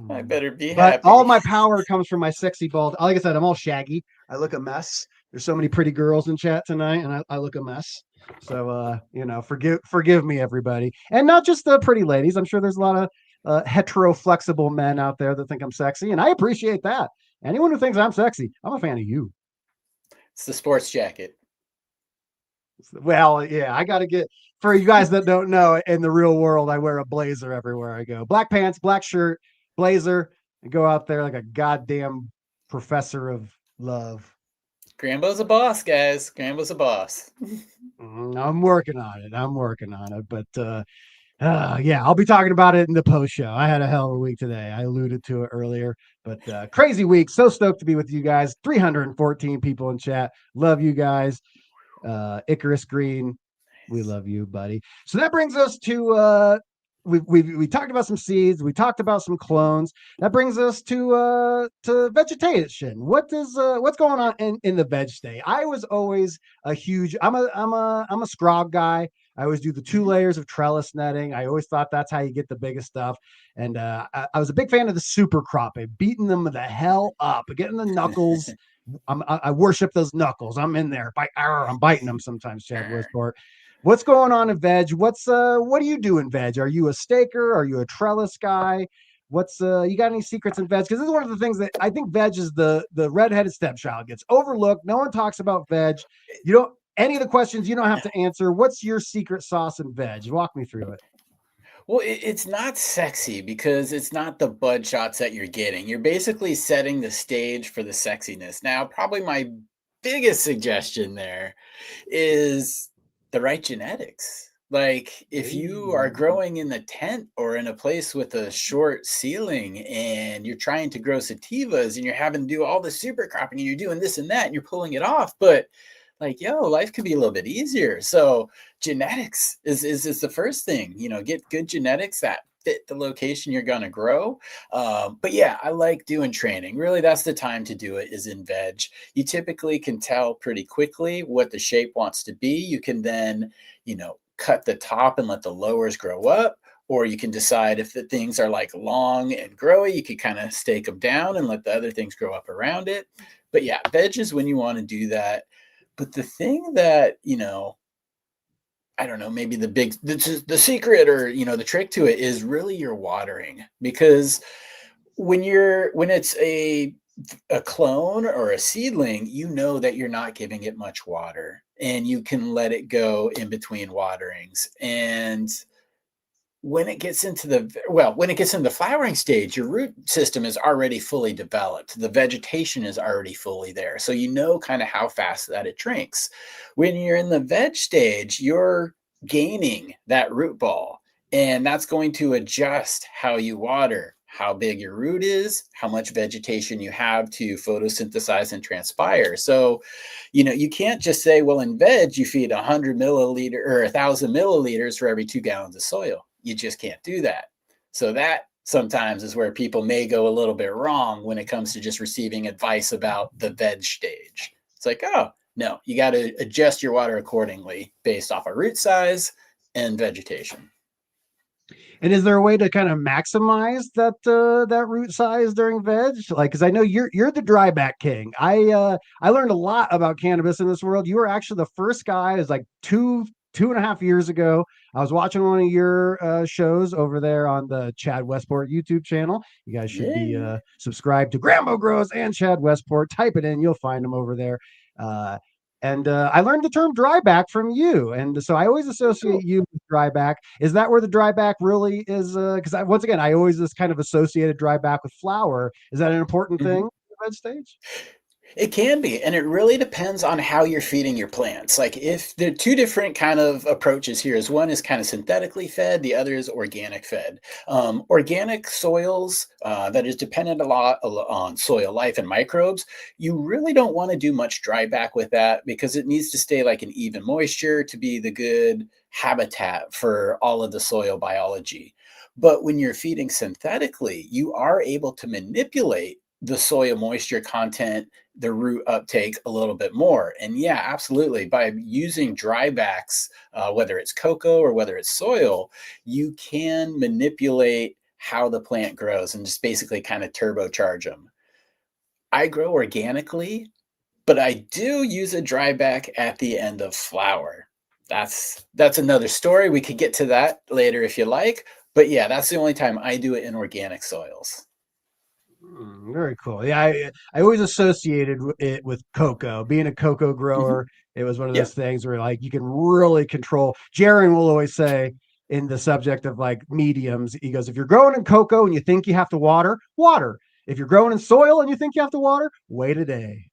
I better be but happy. All my power comes from my sexy bald. Like I said, I'm all shaggy. I look a mess. There's so many pretty girls in chat tonight, and I look a mess. So, forgive me, everybody. And not just the pretty ladies. I'm sure there's a lot of hetero flexible men out there that think I'm sexy, and I appreciate that. Anyone who thinks I'm sexy, I'm a fan of you. It's the sports jacket. Well, yeah, I got to get, for you guys that don't know, in the real world, I wear a blazer everywhere I go. Black pants, black shirt, blazer, and go out there like a goddamn professor of love. Grambo's a boss, guys. Grambo's a boss. I'm working on it. But yeah, I'll be talking about it in the post show. I had a hell of a week today. I alluded to it earlier, but crazy week. So stoked to be with you guys. 314 people in chat. Love you guys. Icarus Green. We love you, buddy. So that brings us to we talked about some seeds, we talked about some clones. That brings us to vegetation. What's going on in the veg state? I was always a huge I'm a scrog guy. I always do the 2 layers of trellis netting. I always thought that's how you get the biggest stuff. And I was a big fan of the super cropping, beating them the hell up, getting the knuckles. I worship those knuckles. I'm in there. I'm biting them sometimes, Chad Westport. What's going on in veg? What do you do in veg? Are you a staker? Are you a trellis guy? You got any secrets in veg? Because this is one of the things that I think veg is the redheaded stepchild, gets overlooked. No one talks about veg. You don't any of the questions you don't have to answer. What's your secret sauce in veg? Walk me through it. Well, it's not sexy because it's not the bud shots that you're getting. You're basically setting the stage for the sexiness. Now, probably my biggest suggestion there is the right genetics. Like if you are growing in the tent or in a place with a short ceiling and you're trying to grow sativas and you're having to do all the super cropping and you're doing this and that and you're pulling it off, but like, life could be a little bit easier. So genetics is the first thing, get good genetics that fit the location you're going to grow. But yeah, I like doing training. Really, that's the time to do it is in veg. You typically can tell pretty quickly what the shape wants to be. You can then, cut the top and let the lowers grow up. Or you can decide if the things are like long and growy, you could kind of stake them down and let the other things grow up around it. But yeah, veg is when you want to do that. But the thing that, I don't know, maybe the secret or, the trick to it is really your watering, because when it's a clone or a seedling, that you're not giving it much water and you can let it go in between waterings. And when it gets into the flowering stage, your root system is already fully developed. The vegetation is already fully there. So kind of how fast that it drinks. When you're in the veg stage, you're gaining that root ball, and that's going to adjust how you water, how big your root is, how much vegetation you have to photosynthesize and transpire. So, you can't just say, well, in veg, you feed 100 milliliter or 1,000 milliliters for every 2 gallons of soil. You just can't do that. So that sometimes is where people may go a little bit wrong when it comes to just receiving advice about the veg stage. It's like, oh, no, you got to adjust your water accordingly based off of root size and vegetation. And is there a way to kind of maximize that root size during veg? Like, because I know you're the dry back king. I learned a lot about cannabis in this world. You were actually the first guy. It was like 2.5 years ago. I was watching one of your shows over there on the Chad Westport YouTube channel. You guys should be subscribed to Grambo Grows and Chad Westport. Type it in, you'll find them over there. And I learned the term dry back from you. And so I always associate you with dry back. Is that where the dry back really is? Because once again, I always just kind of associated dry back with flower. Is that an important thing in the veg stage? It can be, and it really depends on how you're feeding your plants. Like if there are 2 different kind of approaches here, is one is kind of synthetically fed, the other is organic fed. Organic soils that is dependent a lot on soil life and microbes, you really don't want to do much dry back with that because it needs to stay like an even moisture to be the good habitat for all of the soil biology. But when you're feeding synthetically, you are able to manipulate the soil moisture content, the root uptake a little bit more. And yeah, absolutely. By using dry backs, whether it's cocoa or whether it's soil, you can manipulate how the plant grows and just basically kind of turbocharge them. I grow organically, but I do use a dry back at the end of flower. That's another story. We could get to that later if you like. But yeah, that's the only time I do it in organic soils. Very cool. Yeah, I always associated it with cocoa. Being a cocoa grower, it was one of those things where like you can really control. Jaron will always say in the subject of like mediums, he goes, if you're growing in cocoa and you think you have to water, water. If you're growing in soil and you think you have to water, wait a day.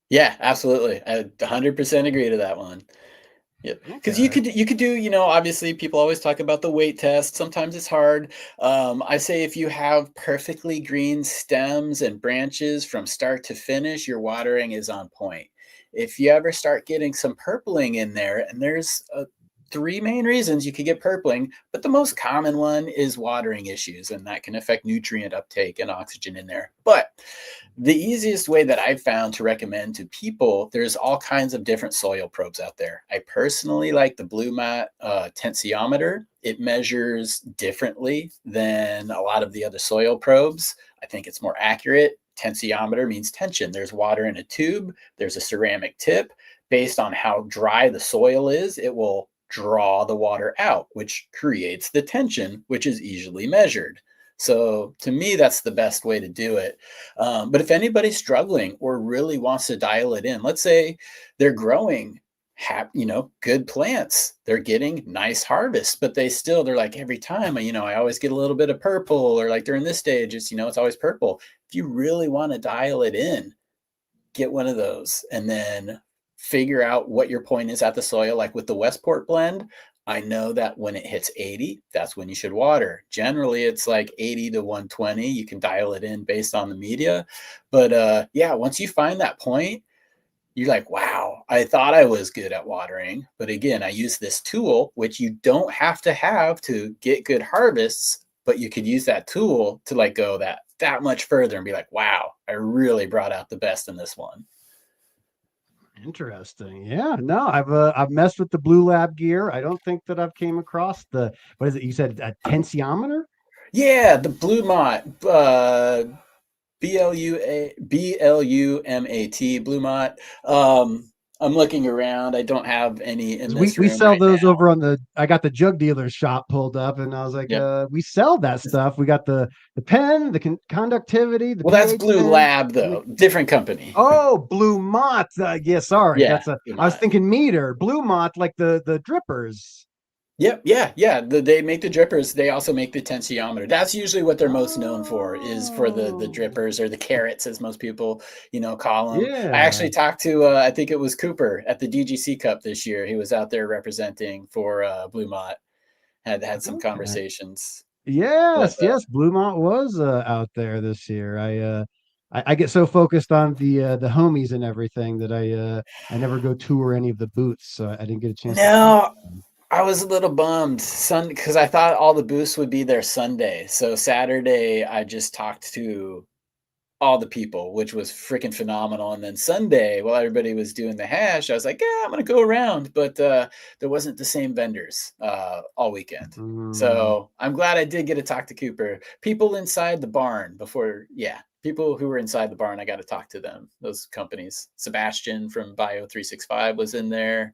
Yeah, absolutely. I 100% agree to that one. Yeah, because Okay. you could do, obviously people always talk about the weight test. Sometimes it's hard. I say if you have perfectly green stems and branches from start to finish, your watering is on point. If you ever start getting some purpling in there, and there's three main reasons you could get purpling, but the most common one is watering issues, and that can affect nutrient uptake and oxygen in there. But the easiest way that I've found to recommend to people, there's all kinds of different soil probes out there. I personally like the Blue Mat tensiometer. It measures differently than a lot of the other soil probes. I think it's more accurate. Tensiometer means tension. There's water in a tube. There's a ceramic tip. Based on how dry the soil is, it will draw the water out, which creates the tension, which is easily measured. So to me, that's the best way to do it. But if anybody's struggling or really wants to dial it in, let's say they're growing good plants, they're getting nice harvests, but they're like, every time, I always get a little bit of purple, or like during this stage, it's always purple. If you really want to dial it in, get one of those and then figure out what your point is at the soil. Like with the Westport blend, I know that when it hits 80, that's when you should water. Generally, it's like 80 to 120. You can dial it in based on the media. But once you find that point, you're like, wow, I thought I was good at watering. But again, I use this tool, which you don't have to get good harvests, but you could use that tool to like go that much further and be like, wow, I really brought out the best in this one. Interesting. Yeah. No, I've messed with the Blue Lab gear. I don't think that I've came across what is it? You said a tensiometer? Yeah, the Blue Mott, BLUMAT, Blue Mott. I'm looking around. I don't have any in this We room sell right those now. over on I got the Jug Dealers shop pulled up, and I was like, Yep. we sell that stuff. We got the pen, the conductivity, the Well, that's pH Blue pen. Lab though, different company. Oh, Blue Mott. Yeah, sorry. Yeah, Blue I was Mott. thinking meter. Blue Mott, like the drippers. Yep, yeah. They make the drippers. They also make the tensiometer. That's usually what they're most known for, is for the Oh, drippers, or the carrots, as most people call them. I yeah. actually talked to I think it was Cooper at the DGC Cup this year. He was out there representing for Blue Mott. Had some Okay. conversations with. Yes. Blue Mott was out there this year. I get so focused on the homies and everything that I never go tour any of the booths, so I didn't get a chance to see No, them. I was a little bummed because I thought all the booths would be there Sunday. So Saturday, I just talked to all the people, which was freaking phenomenal. And then Sunday, while everybody was doing the hash, I was like, yeah, I'm going to go around. But there wasn't the same vendors all weekend. Mm. So I'm glad I did get to talk to Cooper. People inside the barn people who were inside the barn, I got to talk to them, those companies. Sebastian from Bio 365 was in there.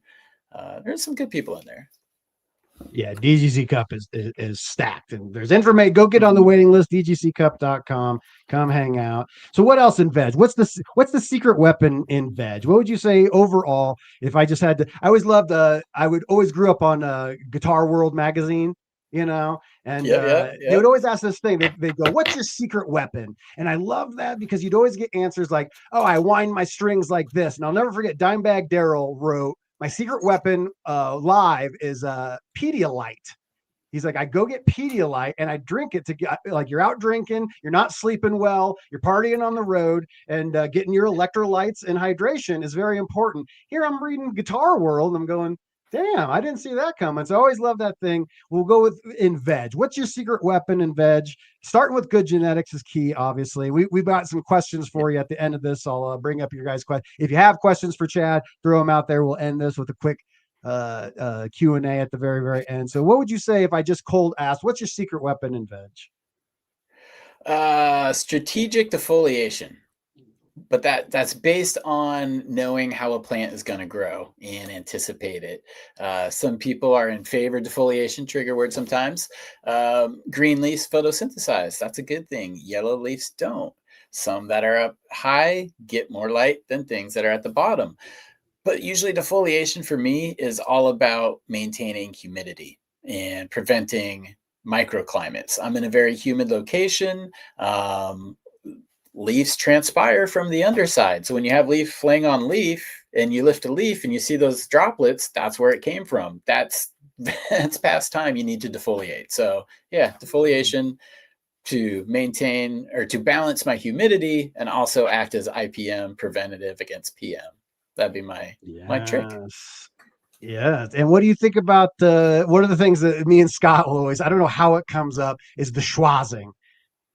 There's some good people in there. Yeah, DGC Cup is stacked, and there's information. Go get on the Mhm. waiting list, dgccup.com. Come hang out. So what else in veg? What's the secret weapon in veg? What would you say overall? If I just had to, I always loved. I would always grew up on Guitar World magazine, and they Yep. would always ask this thing. They'd go, "What's your secret weapon?" And I love that because you'd always get answers like, "Oh, I wind my strings like this." And I'll never forget. Dimebag Daryl wrote, my secret weapon live is Pedialyte. He's like, I go get Pedialyte and I drink it to get, like, you're out drinking, you're not sleeping well, you're partying on the road, and getting your electrolytes and hydration is very important. Here I'm reading Guitar World and I'm going, damn, I didn't see that coming. So I always love that thing. We'll go with in veg. What's your secret weapon in veg? Starting with good genetics is key, obviously. We've got some questions for you at the end of this. I'll bring up your guys' questions. If you have questions for Chad, throw them out there. We'll end this with a quick Q&A at the very, very end. So what would you say if I just cold asked, what's your secret weapon in veg? Strategic defoliation, but that's based on knowing how a plant is going to grow and anticipate it. Some people are in favor of defoliation, trigger word sometimes. Green leaves photosynthesize. That's a good thing. Yellow leaves don't. Some that are up high get more light than things that are at the bottom. But usually defoliation for me is all about maintaining humidity and preventing microclimates. I'm in a very humid location. Leaves transpire from the underside. So when you have leaf fling on leaf, and you lift a leaf and you see those droplets, that's where it came from. That's past time. You need to defoliate. So yeah, defoliation to maintain or to balance my humidity and also act as IPM preventative against PM. That'd be my trick. Yes. And what do you think about one of the things that me and Scott will always, I don't know how it comes up, is the schwazzing.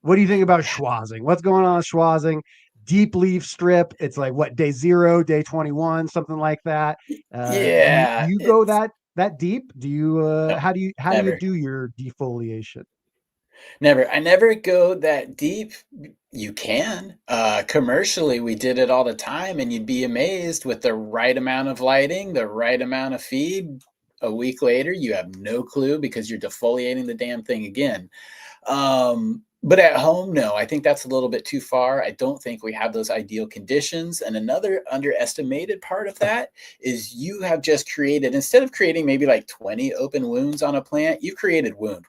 What do you think about schwazzing? What's going on with schwazzing? Deep leaf strip. It's like what, day 0, day 21, something like that. Yeah. Do you go that deep? Do you No, how do you never. do your defoliation? Never. I never go that deep. You can. Commercially, we did it all the time, and you'd be amazed with the right amount of lighting, the right amount of feed. A week later, you have no clue because you're defoliating the damn thing again. But at home, no, I think that's a little bit too far. I don't think we have those ideal conditions. And another underestimated part of that is you have just created, instead of creating maybe like 20 open wounds on a plant, you've created wound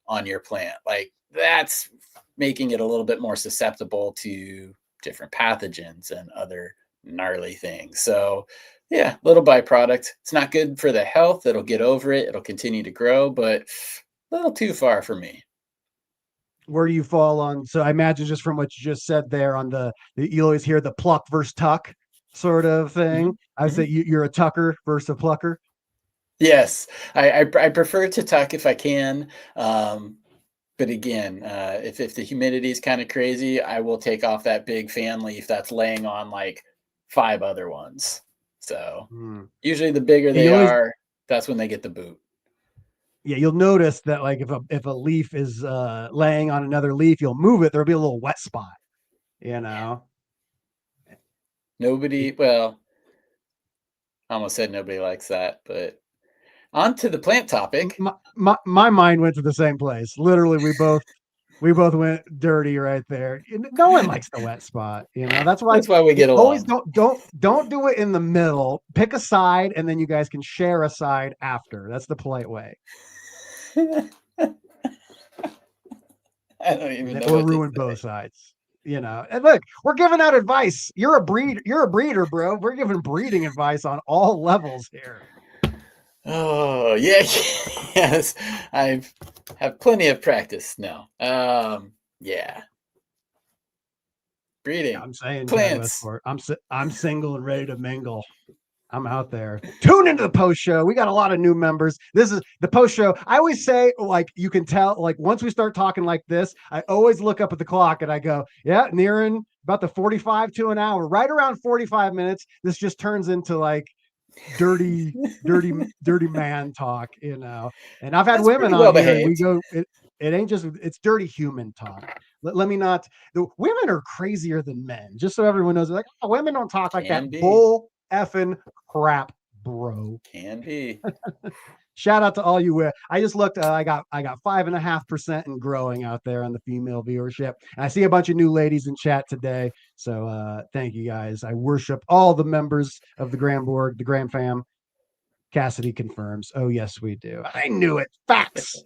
on your plant. Like that's making it a little bit more susceptible to different pathogens and other gnarly things. So yeah, little byproduct. It's not good for the health. It'll get over it. It'll continue to grow, but a little too far for me. Where do you fall on? So I imagine just from what you just said there on you always hear the pluck versus tuck sort of thing. I would say you're a tucker versus a plucker. Yes, I prefer to tuck if I can. But again, if the humidity is kind of crazy, I will take off that big fan leaf that's laying on like 5 other ones. So usually the bigger they are, that's when they get the boot. Yeah, you'll notice that like if a leaf is laying on another leaf, you'll move it, there'll be a little wet spot, you know. Well, I almost said nobody likes that, but on to the plant topic. My mind went to the same place. Literally, we both went dirty right there. No one likes the wet spot, you know. That's why we get along. Always don't do it in the middle. Pick a side, and then you guys can share a side after. That's the polite way. I don't even know. Or ruin both sides, you know. And look, we're giving out advice. You're a breeder, bro. We're giving breeding advice on all levels here. Oh yeah, yes. I have plenty of practice now. Yeah. Breeding. I'm saying plants. I'm single and ready to mingle. I'm out there. Tune into the post show. We got a lot of new members. This is the post show. I always say, like, you can tell, like, once we start talking like this, I always look up at the clock and I go, yeah, nearing about the 45 to an hour, right around 45 minutes. This just turns into like dirty man talk, you know. And I've had women on here and we go, it ain't just, it's dirty human talk. Let me not, the women are crazier than men, just so everyone knows. Like, oh, women don't talk like that. Bull effing crap, bro. Can be. Shout out to all you. I just looked. I got 5.5% and growing out there on the female viewership, and I see a bunch of new ladies in chat today. So thank you guys. I worship all the members of the GramBoard, the GramFam. Cassidy confirms. Oh yes, we do. I knew it. Facts.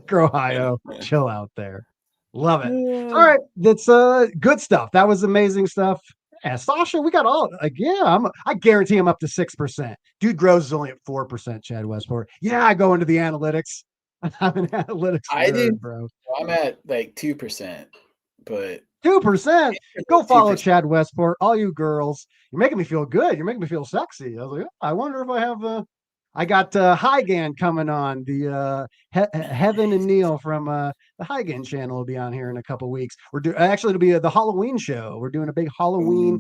Grow Ohio. Chill out there. Love it. All right, that's good stuff. That was amazing stuff. Yeah, Sasha, we got all like, yeah, I guarantee I'm up to 6%. Dude grows is only at 4%, Chad Westport. Yeah, I go into the analytics. I'm an analytics nerd, bro. I'm at like 2%, but 2%. Go follow 2%. Chad Westport. All you girls, you're making me feel good. You're making me feel sexy. I was like, oh, I wonder if I have I got Hygan coming on. The Heaven and Neil from the Hygan channel will be on here in a couple weeks. Actually, it'll be the Halloween show. We're doing a big Halloween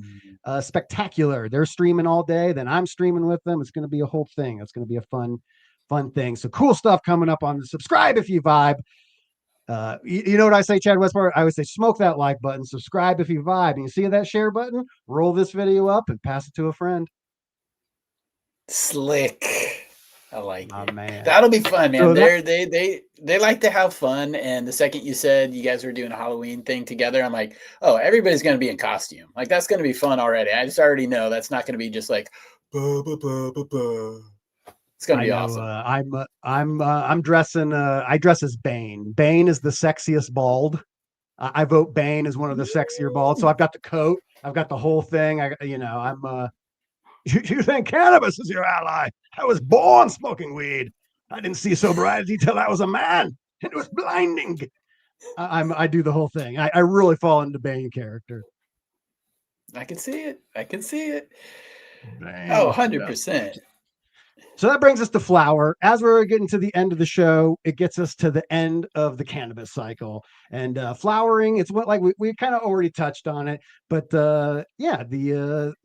spectacular. They're streaming all day. Then I'm streaming with them. It's going to be a whole thing. It's going to be a fun thing. So cool stuff coming up on the subscribe if you vibe. You know what I say, Chad Westport? I always say, smoke that like button, subscribe if you vibe. And you see that share button? Roll this video up and pass it to a friend. Slick. I like it. Man. That'll be fun, man. So they like to have fun. And the second you said you guys were doing a Halloween thing together, I'm like, oh, everybody's gonna be in costume. Like that's gonna be fun already. I just already know that's not gonna be just like It's gonna be awesome. I'm dressing I dress as Bane. Bane is the sexiest bald. I vote Bane as one of the sexier balds. So I've got the coat I've got the whole thing. I'm you think cannabis is your ally? I was born smoking weed. I didn't see sobriety till I was a man. It was blinding. I do the whole thing. I really fall into Bane character. I can see it. I can see it. Bane. Oh, 100%. So that brings us to flower. As we're getting to the end of the show, it gets us to the end of the cannabis cycle. And flowering, it's what like we kind of already touched on it, but the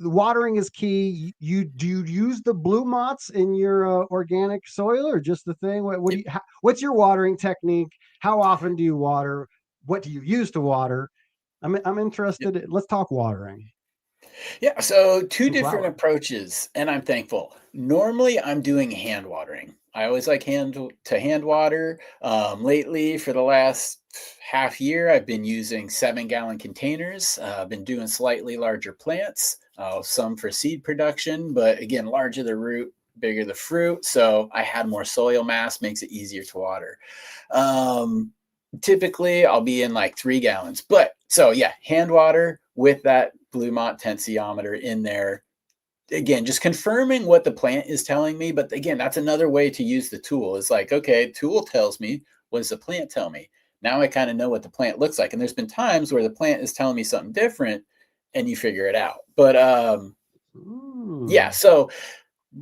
watering is key. Do you use the blue mots in your organic soil or just the thing? What's your watering technique? How often do you water? What do you use to water? I'm interested. Yep. Let's talk watering. Yeah, so two And different flower. approaches, and I'm thankful. Normally, I'm doing hand watering. I always like hand water. Lately, for the last half year, I've been using 7-gallon containers. I've been doing slightly larger plants, some for seed production, but again, larger the root, bigger the fruit. So I had more soil mass, makes it easier to water. Typically, I'll be in like 3 gallons, but so yeah, hand water with that Blue Mont tensiometer in there. Again, just confirming what the plant is telling me. But again, that's another way to use the tool. It's like, okay, tool tells me, what does the plant tell me? Now I kind of know what the plant looks like. And there's been times where the plant is telling me something different and you figure it out. But yeah, so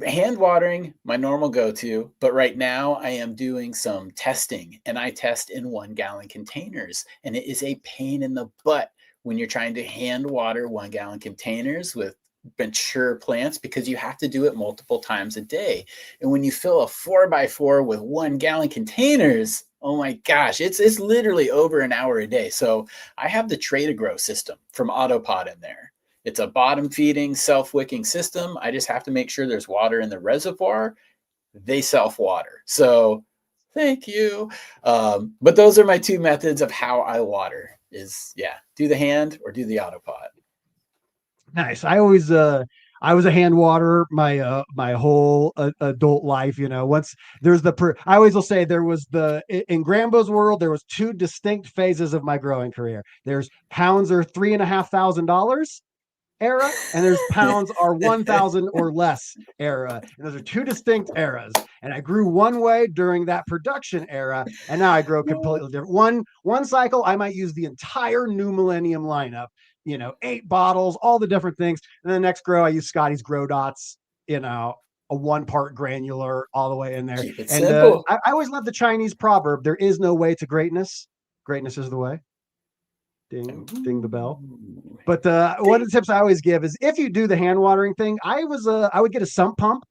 hand watering, my normal go-to, but right now I am doing some testing and I test in 1-gallon containers. And it is a pain in the butt when you're trying to hand water 1-gallon containers with mature plants because you have to do it multiple times a day. And when you fill a 4x4 with 1-gallon containers, oh my gosh, it's literally over an hour a day. So I have the Tray-to-Grow system from Autopod in there. It's a bottom feeding, self-wicking system. I just have to make sure there's water in the reservoir. They self-water. So thank you. But those are my two methods of how I water is, do the hand or do the Autopod. Nice. I was a hand waterer my whole adult life. Once there's I always will say there was in Grambo's world there was 2 distinct phases of my growing career. There's pounds are $3,500 era, and there's pounds are 1,000 or less era. And those are 2 distinct eras. And I grew one way during that production era, and now I grow completely different. One cycle, I might use the entire new millennium lineup, 8 bottles, all the different things. And the next grow, I use Scotty's Grow Dots, a 1-part granular all the way in there. Keep it And simple. I always love the Chinese proverb: there is no way to greatness. Greatness is the way. Ding, ding the bell. But one of the tips I always give is if you do the hand watering thing, I would get a sump pump,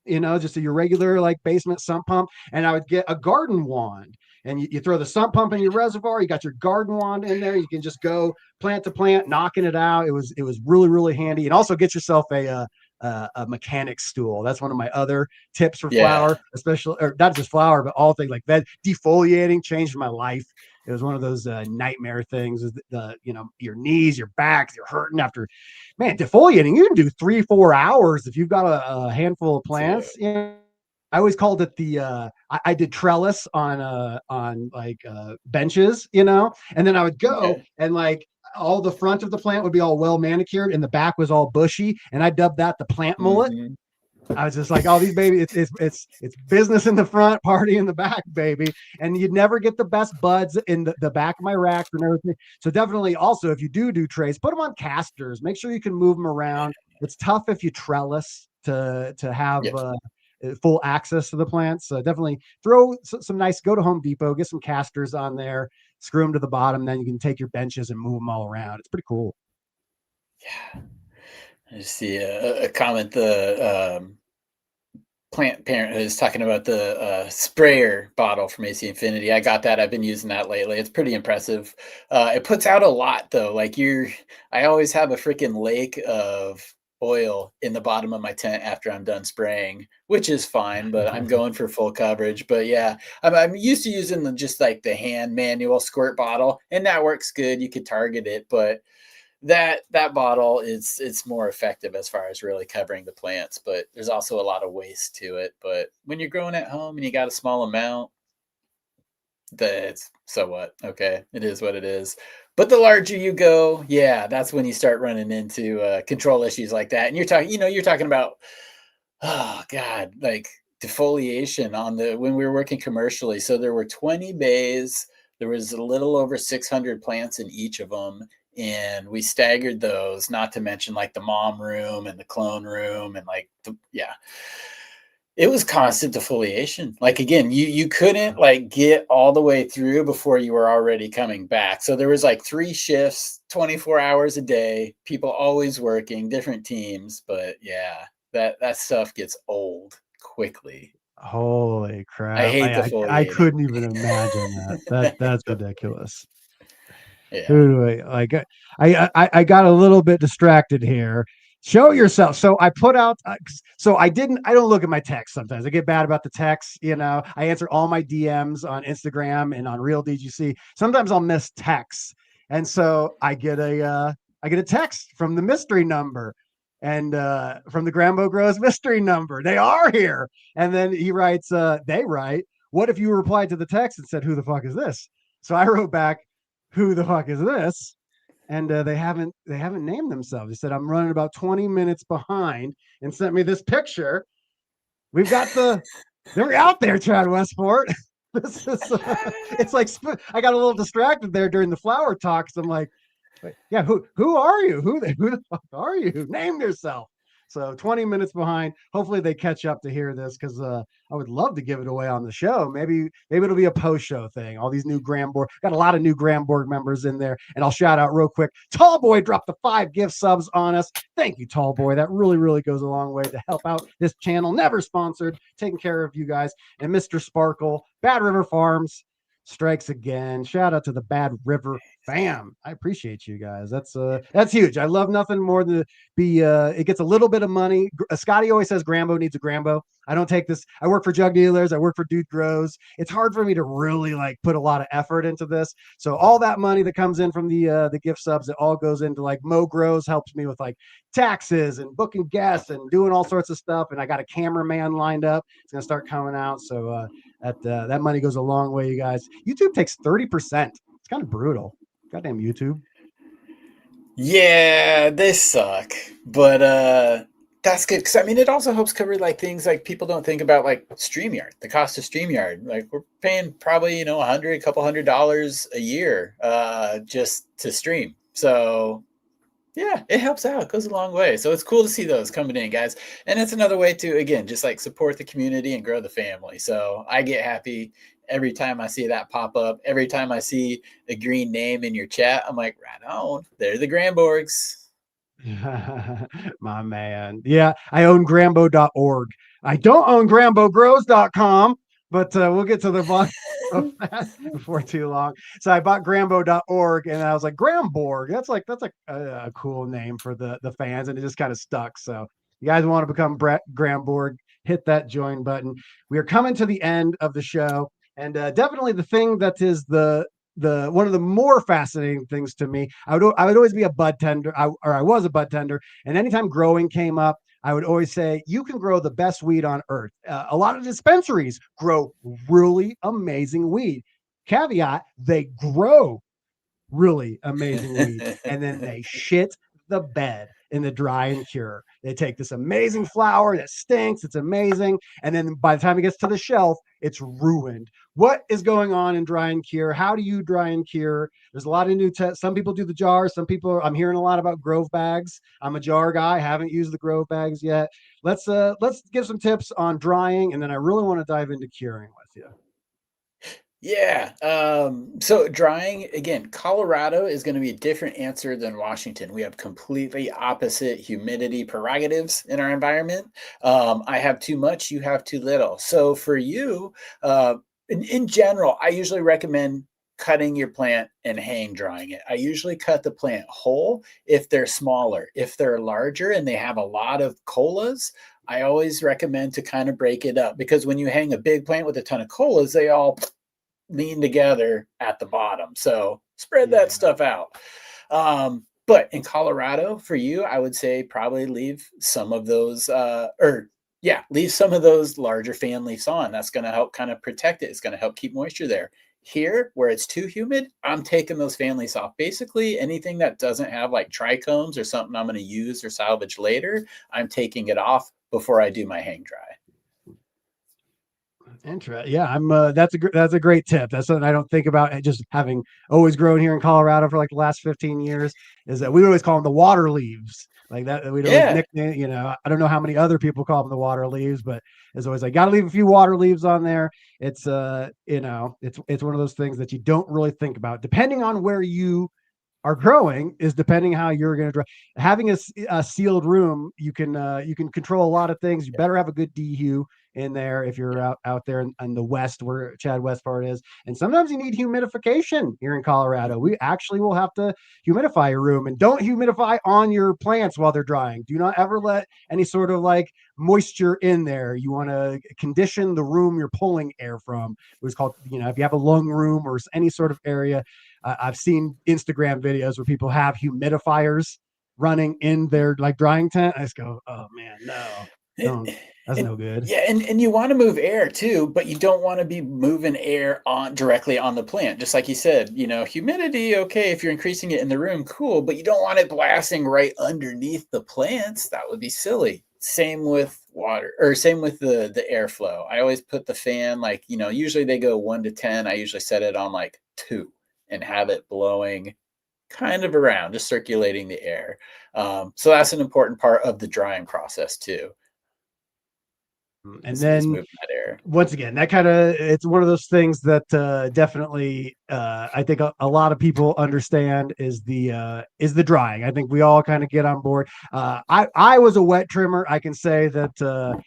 just your regular like basement sump pump, and I would get a garden wand. And you throw the sump pump in your reservoir. You got your garden wand in there. You can just go plant to plant, knocking it out. It was really, really handy. And also get yourself a mechanic stool. That's one of my other tips for flower, especially, or not just flower, but all things like that. Defoliating changed my life. It was one of those nightmare things. Your knees, your back, you're hurting after, man, defoliating. You can do 3-4 hours if you've got a handful of plants. I always called it I did trellis on benches, and then I would go and like all the front of the plant would be all well manicured and the back was all bushy, and I dubbed that the plant mullet. I was just like, oh, these baby, it's business in the front, party in the back, baby. And you'd never get the best buds in the back of my racks and everything. So definitely also, if you do trays, put them on casters. Make sure you can move them around. It's tough if you trellis to have full access to the plants. So definitely throw some nice, go to Home Depot, get some casters on there, screw them to the bottom. Then you can take your benches and move them all around. It's pretty cool. Yeah. I just see a comment. The plant parent is talking about the sprayer bottle from AC Infinity. I got that. I've been using that lately. It's pretty impressive. It puts out a lot though. Like I always have a freaking lake of oil in the bottom of my tent after I'm done spraying, which is fine, but I'm going for full coverage. But yeah, I'm used to using just like the hand manual squirt bottle, and that works good. You could target it, but that bottle it's more effective as far as really covering the plants, but there's also a lot of waste to it. But when you're growing at home and you got a small amount, that's so what? Okay, it is what it is. But the larger you go, yeah, that's when you start running into control issues like that. And you're talking about, oh God, like defoliation on when we were working commercially. So there were 20 bays. There was a little over 600 plants in each of them. And we staggered those, not to mention like the mom room and the clone room and like, yeah. It was constant defoliation. Like, again, you couldn't like get all the way through before you were already coming back. So there was like 3 shifts, 24 hours a day, people always working, different teams. But yeah, that stuff gets old quickly. Holy I crap. hate I defoliating. couldn't even imagine that's ridiculous. Yeah. Who do I got a little bit distracted here. Show yourself. So I put out, so I don't look at my text sometimes. I get bad about the text. I answer all my DMs on Instagram and on Real DGC. Sometimes I'll miss texts. And so I get a text from the mystery number and from the Grambo Grows mystery number. They are here. And then he writes, they write, what if you replied to the text and said, who the fuck is this? So I wrote back, who the fuck is this? And they haven't named themselves. He said, I'm running about 20 minutes behind, and sent me this picture. We've got they're out there, Chad Westport. This is it's like I got a little distracted there during the flower talks. I'm like, yeah, who are you? Who the fuck are you? Name yourself. So 20 minutes behind. Hopefully they catch up to hear this, because I would love to give it away on the show. Maybe it'll be a post-show thing. All these new GramBoard, got a lot of new GramBoard members in there. And I'll shout out real quick. Tallboy dropped the 5 gift subs on us. Thank you, Tallboy. That really, really goes a long way to help out this channel. Never sponsored, taking care of you guys. And Mr. Sparkle, Bad River Farms strikes again. Shout out to the Bad River fam. I appreciate you guys. That's huge. I love nothing more than it gets a little bit of money. Scotty always says Grambo needs a Grambo. I don't take this. I work for Jug Dealers. I work for Dude Grows. It's hard for me to really like put a lot of effort into this. So all that money that comes in from the gift subs, it all goes into like Mo Grows, helps me with like taxes and booking guests and doing all sorts of stuff. And I got a cameraman lined up. It's gonna start coming out. So that money goes a long way, you guys. YouTube takes 30%. It's kind of brutal. Goddamn YouTube. Yeah, they suck. But that's good, because I mean it also helps cover like things like people don't think about, like StreamYard, the cost of StreamYard. Like we're paying probably a couple $100 a year just to stream. So yeah, it helps out. It goes a long way. So it's cool to see those coming in, guys. And it's another way to, again, just like support the community and grow the family. So I get happy every time I see that pop up. Every time I see a green name in your chat, I'm like, right on. They're the Gramborgs. My man. Yeah, I own GRAMBO.org. I don't own GramboGrows.com, but we'll get to the bottom of that before too long. So I bought GRAMBO.org, and I was like, Gramborg. That's like a cool name for the fans, and it just kind of stuck. So you guys want to become Gramborg, hit that join button. We are coming to the end of the show, and definitely the thing that is the one of the more fascinating things to me, I would always be a bud tender, I was a bud tender, and anytime growing came up, I would always say, you can grow the best weed on earth. A lot of dispensaries grow really amazing weed. Caveat, they grow really amazing weed, and then they shit the bed in the dry and cure. They take this amazing flower that stinks, it's amazing, and then by the time it gets to the shelf, it's ruined. What is going on in dry and cure? How do you dry and cure? There's a lot of new tests. Some people do the jars. Some people, I'm hearing a lot about Grove bags. I'm a jar guy. Haven't used the Grove bags yet. Let's give some tips on drying, and then I really want to dive into curing with you. Yeah. So drying, again, Colorado is going to be a different answer than Washington. We have completely opposite humidity prerogatives in our environment. I have too much, you have too little. So for you, in general, I usually recommend cutting your plant and hang drying it. I usually cut the plant whole if they're smaller. If they're larger and they have a lot of colas, I always recommend to kind of break it up, because when you hang a big plant with a ton of colas, they all lean together at the bottom. So spread that stuff out. But in Colorado, for you, I would say probably leave some of those, leave some of those larger fan leaves on. That's going to help kind of protect it. It's going to help keep moisture there. Here, where it's too humid, I'm taking those fan leaves off. Basically, anything that doesn't have like trichomes or something I'm going to use or salvage later, I'm taking it off before I do my hang dry. Interesting. Yeah, that's a great tip. That's something I don't think about. And just having always grown here in Colorado for like the last 15 years, is that we always call them the water leaves. Like that, we'd always nickname. You know, I don't know how many other people call them the water leaves, but it's always like got to leave a few water leaves on there. It's you know, it's one of those things that you don't really think about, depending on where you are growing, is depending how you're going to dry. Having a sealed room, you can control a lot of things. You better have a good dehu in there if you're out there in the west where Chad Westport is. And sometimes you need humidification here in Colorado. We actually will have to humidify your room, and don't humidify on your plants while they're drying. Do not ever let any sort of like moisture in there. You want to condition the room you're pulling air from. It was called, you know, if you have a lung room or any sort of area. I've seen Instagram videos where people have humidifiers running in their like drying tent. I just go, oh man, no, that's no good. Yeah, and you want to move air too, but you don't want to be moving air on directly on the plant. Just like you said, you know, humidity, okay, if you're increasing it in the room, cool, but you don't want it blasting right underneath the plants. That would be silly. Same with water, or same with the airflow. I always put the fan, like, you know, usually they go 1 to 10. I usually set it on like 2 and have it blowing kind of around, just circulating the air. So that's an important part of the drying process too. And then moving that air. Once again, that kind of, it's one of those things that definitely I think a lot of people understand is the drying. I think we all kind of get on board. I was a wet trimmer. I can say that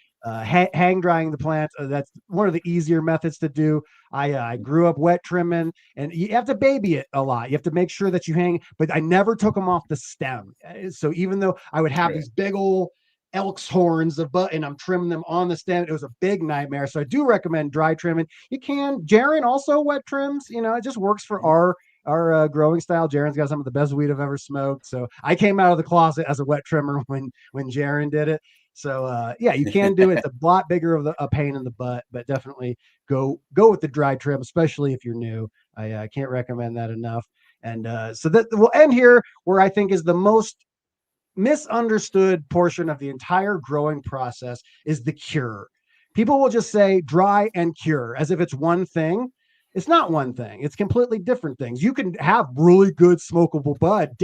hang drying the plants, that's one of the easier methods to do. I grew up wet trimming, and you have to baby it a lot. You have to make sure that you hang, but I never took them off the stem. So even though I would have these big old elk's horns of butt and I'm trimming them on the stem, it was a big nightmare. So I do recommend dry trimming. You can, Jaron also wet trims, you know, it just works for our growing style. Jaron's got some of the best weed I've ever smoked. So I came out of the closet as a wet trimmer when Jaron did it. So yeah, you can do it. It's a lot bigger of a pain in the butt, but definitely go with the dry trim, especially if you're new. I can't recommend that enough. And so that we'll end here where I think is the most misunderstood portion of the entire growing process is the cure. People will just say dry and cure as if it's one thing. It's not one thing. It's completely different things. You can have really good smokable bud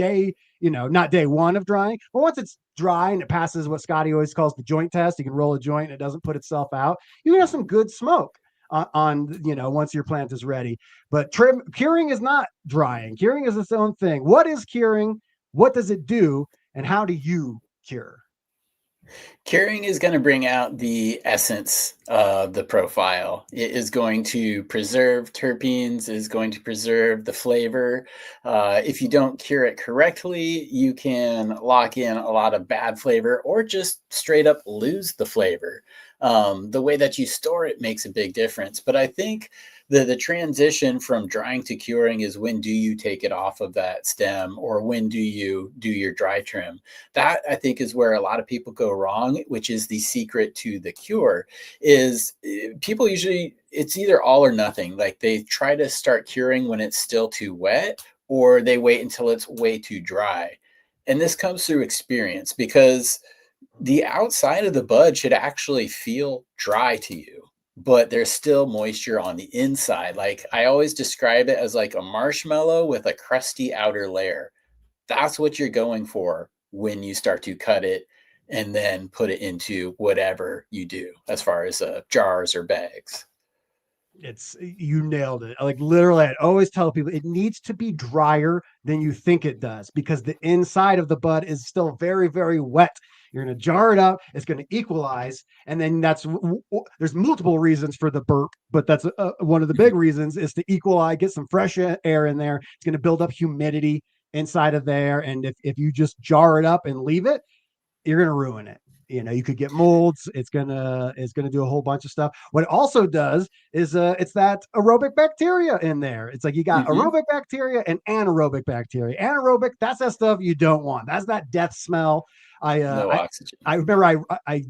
not day one of drying, but once it's dry and it passes what Scotty always calls the joint test, you can roll a joint and it doesn't put itself out. You can have some good smoke on once your plant is ready. But curing is not drying. Curing is its own thing. What is curing? What does it do? And how do you cure? Curing is going to bring out the essence of the profile. It is going to preserve terpenes, is going to preserve the flavor. If you don't cure it correctly, you can lock in a lot of bad flavor or just straight up lose the flavor. The way that you store it makes a big difference. But I think the transition from drying to curing is when do you take it off of that stem, or when do you do your dry trim? That, I think, is where a lot of people go wrong, which is the secret to the cure. Is people usually, it's either all or nothing. Like they try to start curing when it's still too wet, or they wait until it's way too dry. And this comes through experience, because the outside of the bud should actually feel dry to you, but there's still moisture on the inside. Like I always describe it as like a marshmallow with a crusty outer layer. That's what you're going for when you start to cut it and then put it into whatever you do as far as jars or bags. You nailed it. Like literally, I always tell people it needs to be drier than you think it does, because the inside of the bud is still very, very wet. You're going to jar it up. It's going to equalize. And then there's multiple reasons for the burp, but that's one of the big reasons is to equalize, get some fresh air in there. It's going to build up humidity inside of there. And if you just jar it up and leave it, you're going to ruin it. You could get molds. It's gonna do a whole bunch of stuff. What it also does is it's that aerobic bacteria in there. It's like you got aerobic bacteria and anaerobic bacteria. Anaerobic, that's that stuff you don't want. That's that death smell. No oxygen. I remember I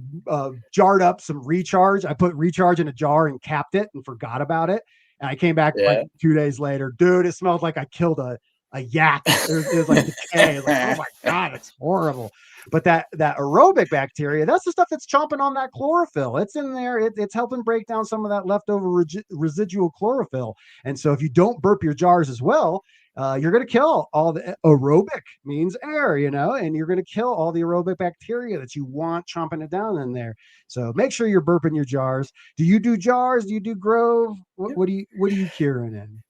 jarred up some recharge. I put recharge in a jar and capped it and forgot about it. And I came back like Yeah. 2 days later, dude, it smelled like I killed a yak. It was like decay. Like, oh my God, it's horrible. But that aerobic bacteria, that's the stuff that's chomping on that chlorophyll. It's in there. It's helping break down some of that leftover residual chlorophyll. And so if you don't burp your jars as well, you're going to kill all the aerobic means air, and you're going to kill all the aerobic bacteria that you want chomping it down in there. So make sure you're burping your jars. Do you do jars? Do you do Grove? What are you curing in?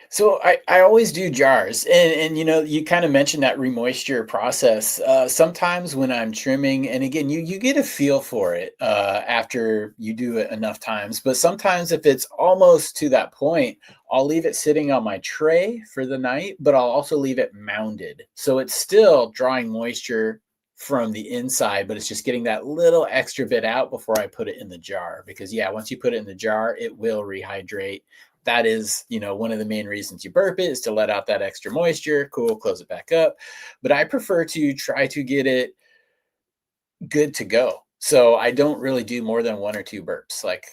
So I always do jars, and you kind of mentioned that remoisture process. Sometimes when I'm trimming, and again, you get a feel for it after you do it enough times. But sometimes if it's almost to that point, I'll leave it sitting on my tray for the night, but I'll also leave it mounded, so it's still drawing moisture from the inside, but it's just getting that little extra bit out before I put it in the jar. Because once you put it in the jar, it will rehydrate. That is, one of the main reasons you burp it, is to let out that extra moisture. Cool, close it back up. But I prefer to try to get it good to go. So I don't really do more than 1 or 2 burps. Like,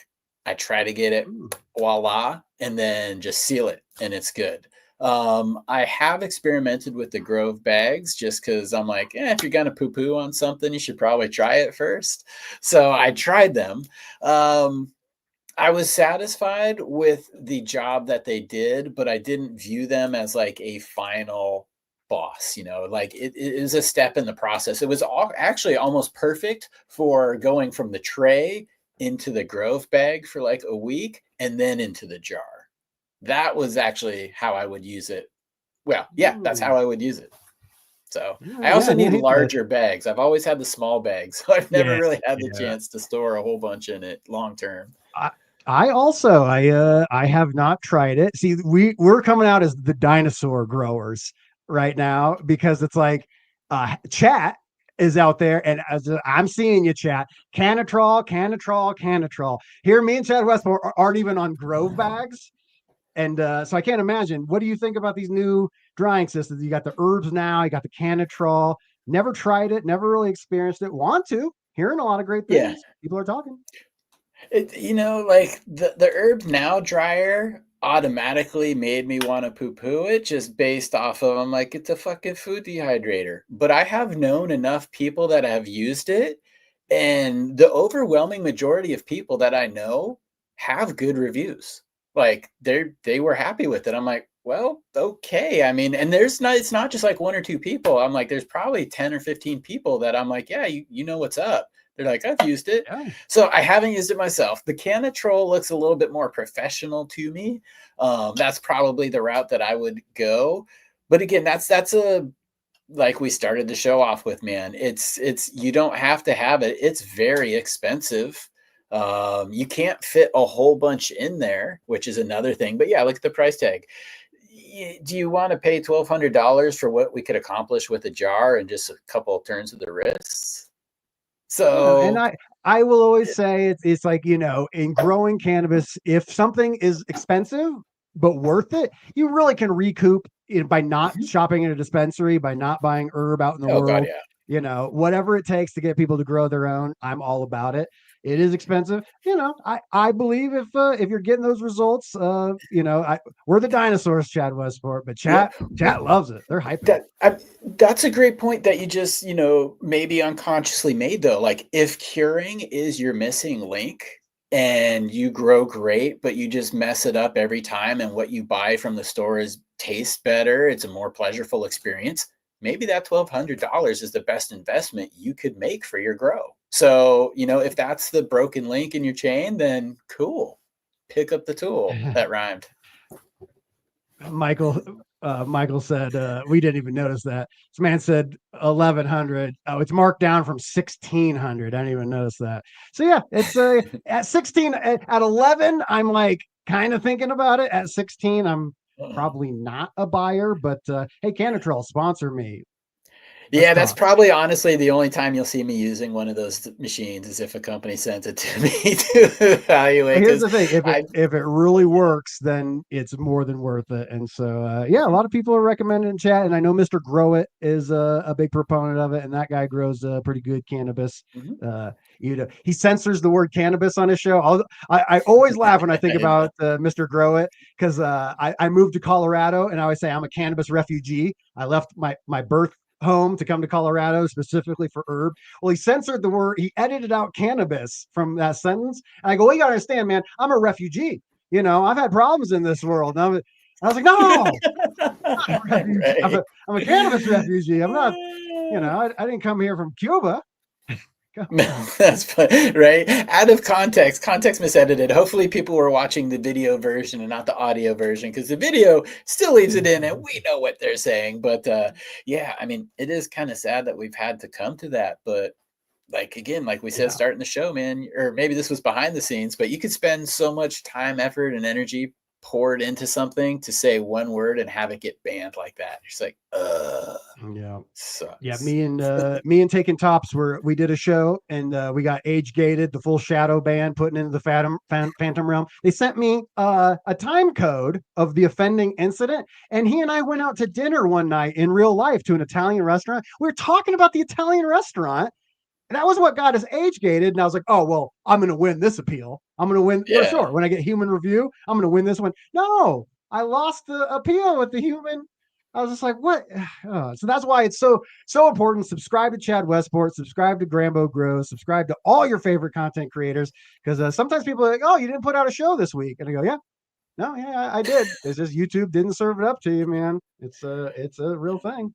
I try to get it voila, and then just seal it, and it's good. I have experimented with the Grove bags just because I'm like, if you're going to poo-poo on something, you should probably try it first. So I tried them. I was satisfied with the job that they did, but I didn't view them as like a final boss, like it is a step in the process. It was actually almost perfect for going from the tray into the Grove bag for like a week and then into the jar. That was actually how I would use it. Well, that's how I would use it. So I also need larger bags. I've always had the small bags, so I've never really had the chance to store a whole bunch in it long term. I have not tried it. See, we're coming out as the dinosaur growers right now, because it's like chat is out there, and as I'm seeing you, chat, Canatrol. Here, me and Chad Westport aren't even on Grove bags. And so I can't imagine. What do you think about these new drying systems? You got the herbs now, you got the Canatrol. Never tried it, never really experienced it. Want to, hearing a lot of great things. People are talking. Like the Herb Now dryer automatically made me want to poo-poo it, just based off of, I'm like, it's a fucking food dehydrator. But I have known enough people that have used it, and the overwhelming majority of people that I know have good reviews. Like they were happy with it. I'm like, well, okay. I mean, and it's not just like 1 or 2 people. I'm like, there's probably 10 or 15 people that I'm like, yeah, you know what's up. They're like, I've used it. Yeah. So I haven't used it myself. The Canatrol looks a little bit more professional to me. That's probably the route that I would go. But again, that's like we started the show off with, man. It's you don't have to have it. It's very expensive. You can't fit a whole bunch in there, which is another thing. But look at the price tag. Do you want to pay $1,200 for what we could accomplish with a jar and just a couple of turns of the wrists? So, and I will always say it's like, in growing cannabis, if something is expensive but worth it, you really can recoup by not shopping in a dispensary, by not buying herb out in the world. God, Whatever it takes to get people to grow their own, I'm all about it. It is expensive. I believe if you're getting those results, we're the dinosaurs, Chad Westport, but chat loves it. They're hyping it. That's a great point that you just, maybe unconsciously made, though. Like, if curing is your missing link and you grow great, but you just mess it up every time, and what you buy from the store tastes better, it's a more pleasurable experience, maybe that $1,200 is the best investment you could make for your grow. So, if that's the broken link in your chain, then cool. Pick up the tool. That rhymed. Michael said, we didn't even notice that. This man said 1,100. Oh, it's marked down from 1,600. I didn't even notice that. So it's at 16, at 11, I'm like kind of thinking about it. At 16, I'm probably not a buyer, but hey, Canatrol, sponsor me. Yeah, that's probably honestly the only time you'll see me using one of those machines is if a company sends it to me to evaluate. But here's the thing: I if it really works, then it's more than worth it. And so, yeah, a lot of people are recommending in chat, and I know Mr. Grow It is a big proponent of it, and that guy grows pretty good cannabis. Mhm. He censors the word cannabis on his show. I always laugh when I think I know. about Mr. Grow It because I moved to Colorado, and I always say I'm a cannabis refugee. I left my birth home to come to Colorado specifically for herb. Well, he censored the word, he edited out cannabis from that sentence. And I go, well, you gotta understand, man, I'm a refugee. I've had problems in this world. And I was like, no, I'm not a refugee. I'm Right. I'm a cannabis refugee. I'm not, I didn't come here from Cuba. No, that's fun, right? Out of context misedited. Hopefully, people were watching the video version and not the audio version because the video still leaves it in, and we know what they're saying. But yeah, I mean, it is kind of sad that we've had to come to that. But like again, like we said, Yeah. starting the show, man, or maybe this was behind the scenes, but you could spend so much time, effort, and energy poured into something to say one word and have it get banned like that. It's like, Yeah. Yeah, sucks. me and Taking Tops we did a show and we got age gated, the full shadow ban, putting into the phantom realm. They sent me a time code of the offending incident, and he and I went out to dinner one night in real life to an Italian restaurant. We were talking about the Italian restaurant, and that was what got us age gated. And I was like, oh well, I'm gonna win this appeal. I'm gonna win. Well, Yeah. sure. When I get human review, I'm gonna win this one. No, I lost the appeal with the human. I was just like, what? So that's why it's so important. Subscribe to Chad Westport, subscribe to Grambo Grows, subscribe to all your favorite content creators. Because sometimes people are like, oh, you didn't put out a show this week. And I go, yeah, no, yeah, I did. It's just YouTube didn't serve it up to you, man. It's a real thing.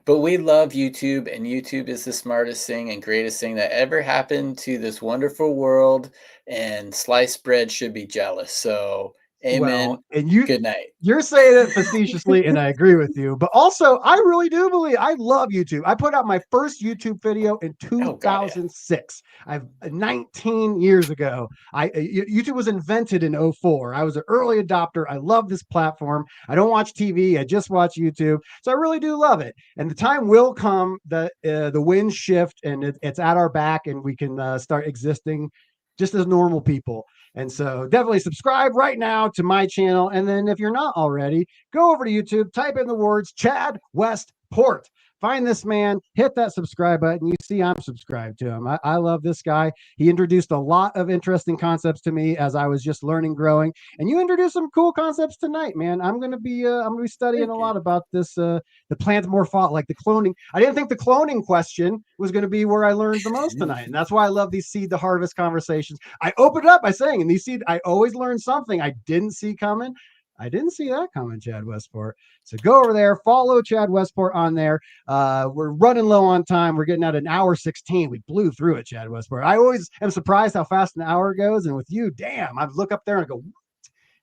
But we love YouTube, and YouTube is the smartest thing and greatest thing that ever happened to this wonderful world. And sliced bread should be jealous. So, Well, amen. and Good night. you're saying it facetiously, and I agree with you. But also, I really do believe I love YouTube. I put out my first YouTube video in Oh God, yeah. 2006. I've 19 years ago. YouTube was invented in 04. I was an early adopter. I love this platform. I don't watch TV. I just watch YouTube. So I really do love it. And the time will come that the winds shift and it's at our back, and we can start existing just as normal people. And so definitely subscribe right now to my channel. And then if you're not already, go over to YouTube, type in the words Chad Westport. Find this man, hit that subscribe button. You see I'm subscribed to him. I love this guy. He introduced a lot of interesting concepts to me as I was just learning, growing. And you introduced some cool concepts tonight, man. I'm gonna be studying Thank a you. lot about this the plant morphology, like the cloning. I didn't think the cloning question was going to be where I learned the most tonight. And that's why I love these seed to harvest conversations. I opened up by saying, in these seed, I always learn something I didn't see coming. I didn't see that coming, Chad Westport. So go over there, follow Chad Westport on there. We're running low on time. We're getting at an hour 16. We blew through it, Chad Westport. I always am surprised how fast an hour goes. And with you, damn, I look up there and I go,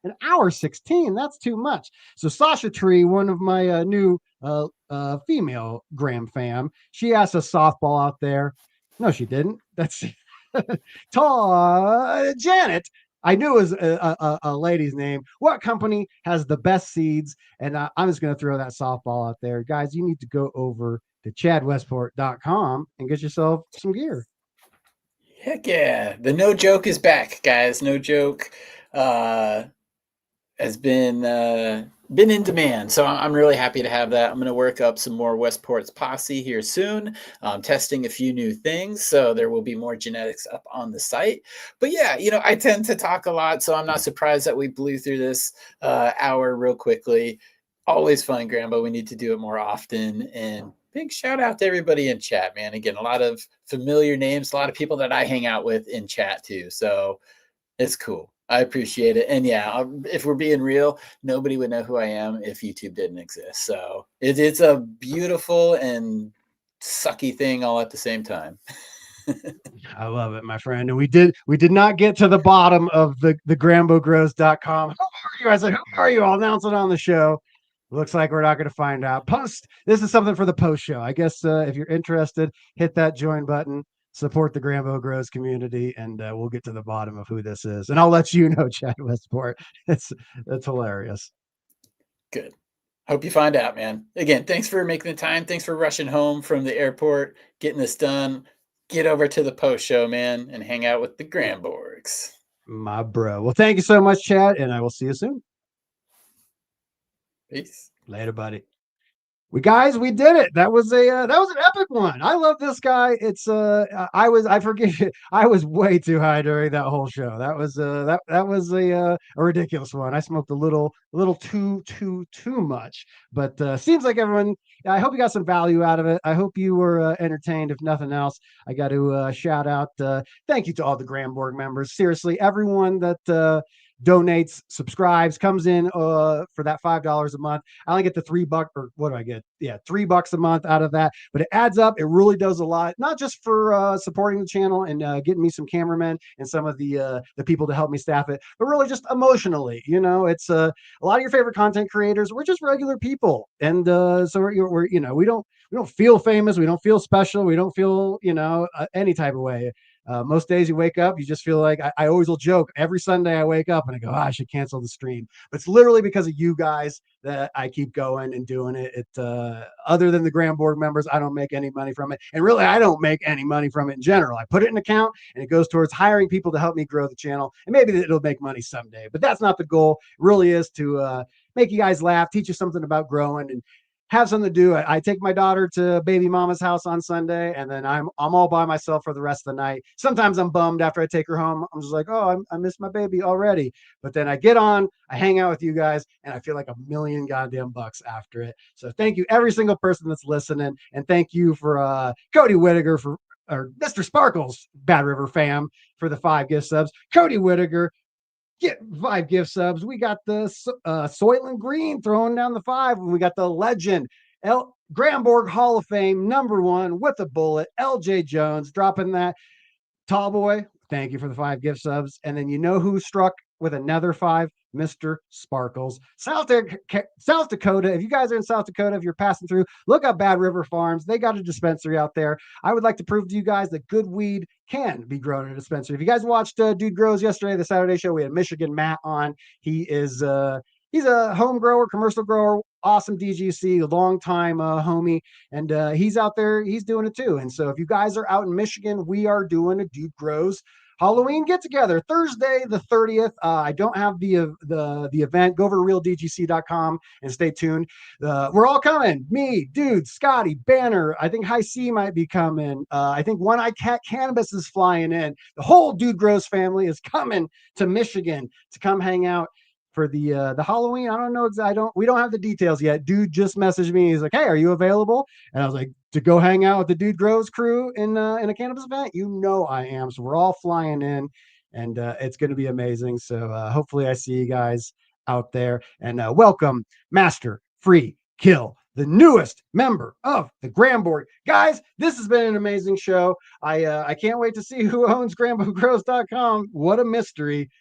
an hour 16, that's too much. So Sasha Tree, one of my new female GramFam, she asked a softball out there. No, she didn't. That's Janet. I knew it was a lady's name. What company has the best seeds? And I'm just going to throw that softball out there. Guys, you need to go over to chadwestport.com and get yourself some gear. Heck yeah. The no joke is back, guys. No joke has been in demand. So I'm really happy to have that. I'm going to work up some more Westport's posse here soon. Testing a few new things. So there will be more genetics up on the site. But yeah, I tend to talk a lot. So I'm not surprised that we blew through this hour real quickly. Always fun, Grambo. We need to do it more often. And big shout out to everybody in chat, man. Again, a lot of familiar names, a lot of people that I hang out with in chat too. So it's cool. I appreciate it. And yeah, if we're being real, nobody would know who I am if YouTube didn't exist. So it's a beautiful and sucky thing all at the same time. I love it, my friend. And we did not get to the bottom of the GramboGrows.com. Who are you? I said, who are you? I'll announce it on the show. Looks like we're not going to find out. This is something for the post show. I guess if you're interested, hit that join button, support the Grambo Grows community, and we'll get to the bottom of who this is. And I'll let you know, Chad Westport. It's hilarious. Good. Hope you find out, man. Again, thanks for making the time. Thanks for rushing home from the airport, getting this done. Get over to the post show, man, and hang out with the GRAMBORGs. My bro. Well, thank you so much, Chad, and I will see you soon. Peace. Later, buddy. We did it. That was an epic one. I love this guy. It's I forget I was way too high during that whole show. That was a ridiculous one. I smoked a little too much, but seems like everyone. I hope you got some value out of it. I hope you were entertained. If nothing else, I got to shout out. Thank you to all the GramBorg members. Seriously, everyone that donates, subscribes, comes in for that $5 a month. I only get the $3, or what do I get? Yeah, $3 a month out of that, but it adds up. It really does a lot, not just for supporting the channel and getting me some cameramen and some of the people to help me staff it, but really just emotionally. You know, it's a lot of your favorite content creators. We're just regular people, and so we're you know, we don't feel famous, we don't feel special, we don't feel any type of way. Most days you wake up, you just feel like I always will joke every Sunday I wake up and I go, I should cancel the stream. But it's literally because of you guys that I keep going and doing it. Other than the GramBorg members, I don't make any money from it. And really, I don't make any money from it in general. I put it in an account and it goes towards hiring people to help me grow the channel. And maybe it'll make money someday, but that's not the goal. It really is to make you guys laugh, teach you something about growing, and have something to do. I take my daughter to baby mama's house on Sunday, and then I'm all by myself for the rest of the night. Sometimes I'm bummed after I take her home. I'm just like, oh, I miss my baby already. But then I get on, I hang out with you guys, and I feel like $1 million goddamn bucks after it. So thank you, every single person that's listening, and thank you for Cody Whittaker or Mr. Sparkles, Bad River fam, for the 5 gift subs. Cody Whittaker, get 5 gift subs. We got the Soylent Green throwing down the 5. We got the legend GramBorg Hall of Fame #1 with a bullet, LJ Jones, dropping that. Tall boy, thank you for the 5 gift subs. And then you know who struck with another 5? Mr. Sparkles. South Dakota. If you guys are in South Dakota, if you're passing through, look up Bad River Farms. They got a dispensary out there. I would like to prove to you guys that good weed can be grown in a dispensary. If you guys watched Dude Grows yesterday, the Saturday show, we had Michigan Matt on. He's a home grower, commercial grower, awesome DGC, long time homie, and he's out there. He's doing it too. And so if you guys are out in Michigan, we are doing a Dude Grows Halloween get together Thursday the 30th. I don't have the event. Go over to realdgc.com and stay tuned. We're all coming. Me, Dude, Scotty, Banner. I think High C might be coming. I think One Eye Cat Cannabis is flying in. The whole Dude Grows family is coming to Michigan to come hang out for the Halloween. I don't know exactly. We don't have the details yet. Dude just messaged me. He's like, hey, are you available? And I was like, to go hang out with the Dude Grows crew in a cannabis event? You know I am. So we're all flying in, and it's going to be amazing. So hopefully I see you guys out there. And welcome, Master Free Kill, the newest member of the GramBorg. Guys, this has been an amazing show. I can't wait to see who owns GramboGrows.com. What a mystery.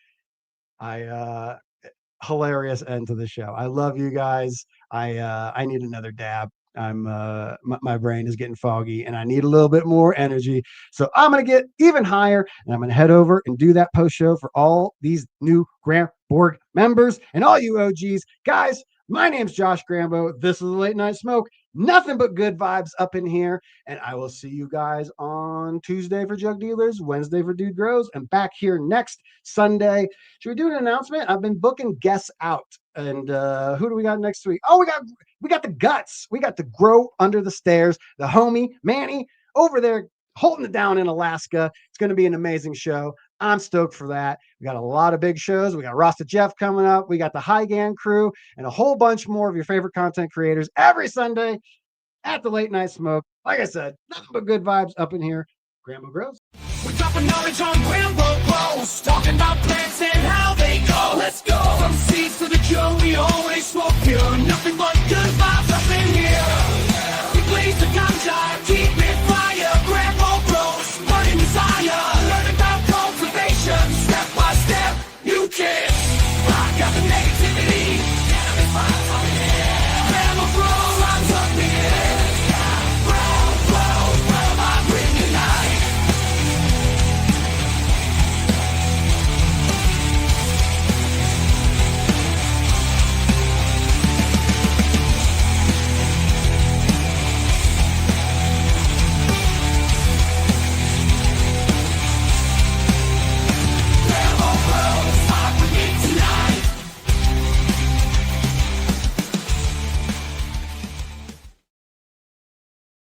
Hilarious end to the show. I love you guys. I need another dab. My brain is getting foggy and I need a little bit more energy. So I'm going to get even higher and I'm going to head over and do that post show for all these new GramBorg members and all you OGs. Guys, my name's Josh Grambo. This is the Late Night Smoke. Nothing but good vibes up in here. And I will see you guys on Tuesday for Jug Dealers, Wednesday for Dude Grows, and back here next Sunday. Should we do an announcement? I've been booking guests out. And who do we got next week? Oh, we got the guts. We got the Grow Under the Stairs, the homie Manny over there holding it down in Alaska. It's going to be an amazing show. I'm stoked for that. We got a lot of big shows. We got Rasta Jeff coming up. We got the High Gan crew and a whole bunch more of your favorite content creators every Sunday at the Late Night Smoke. Like I said, nothing but good vibes up in here. GRAMBO Grows. We're dropping knowledge on GRAMBO Grows, talking about plants and how they go. Let's go. From seeds to the cure, we always smoke pure. Nothing but good vibes up in here. We blaze the ganja, keep it fire.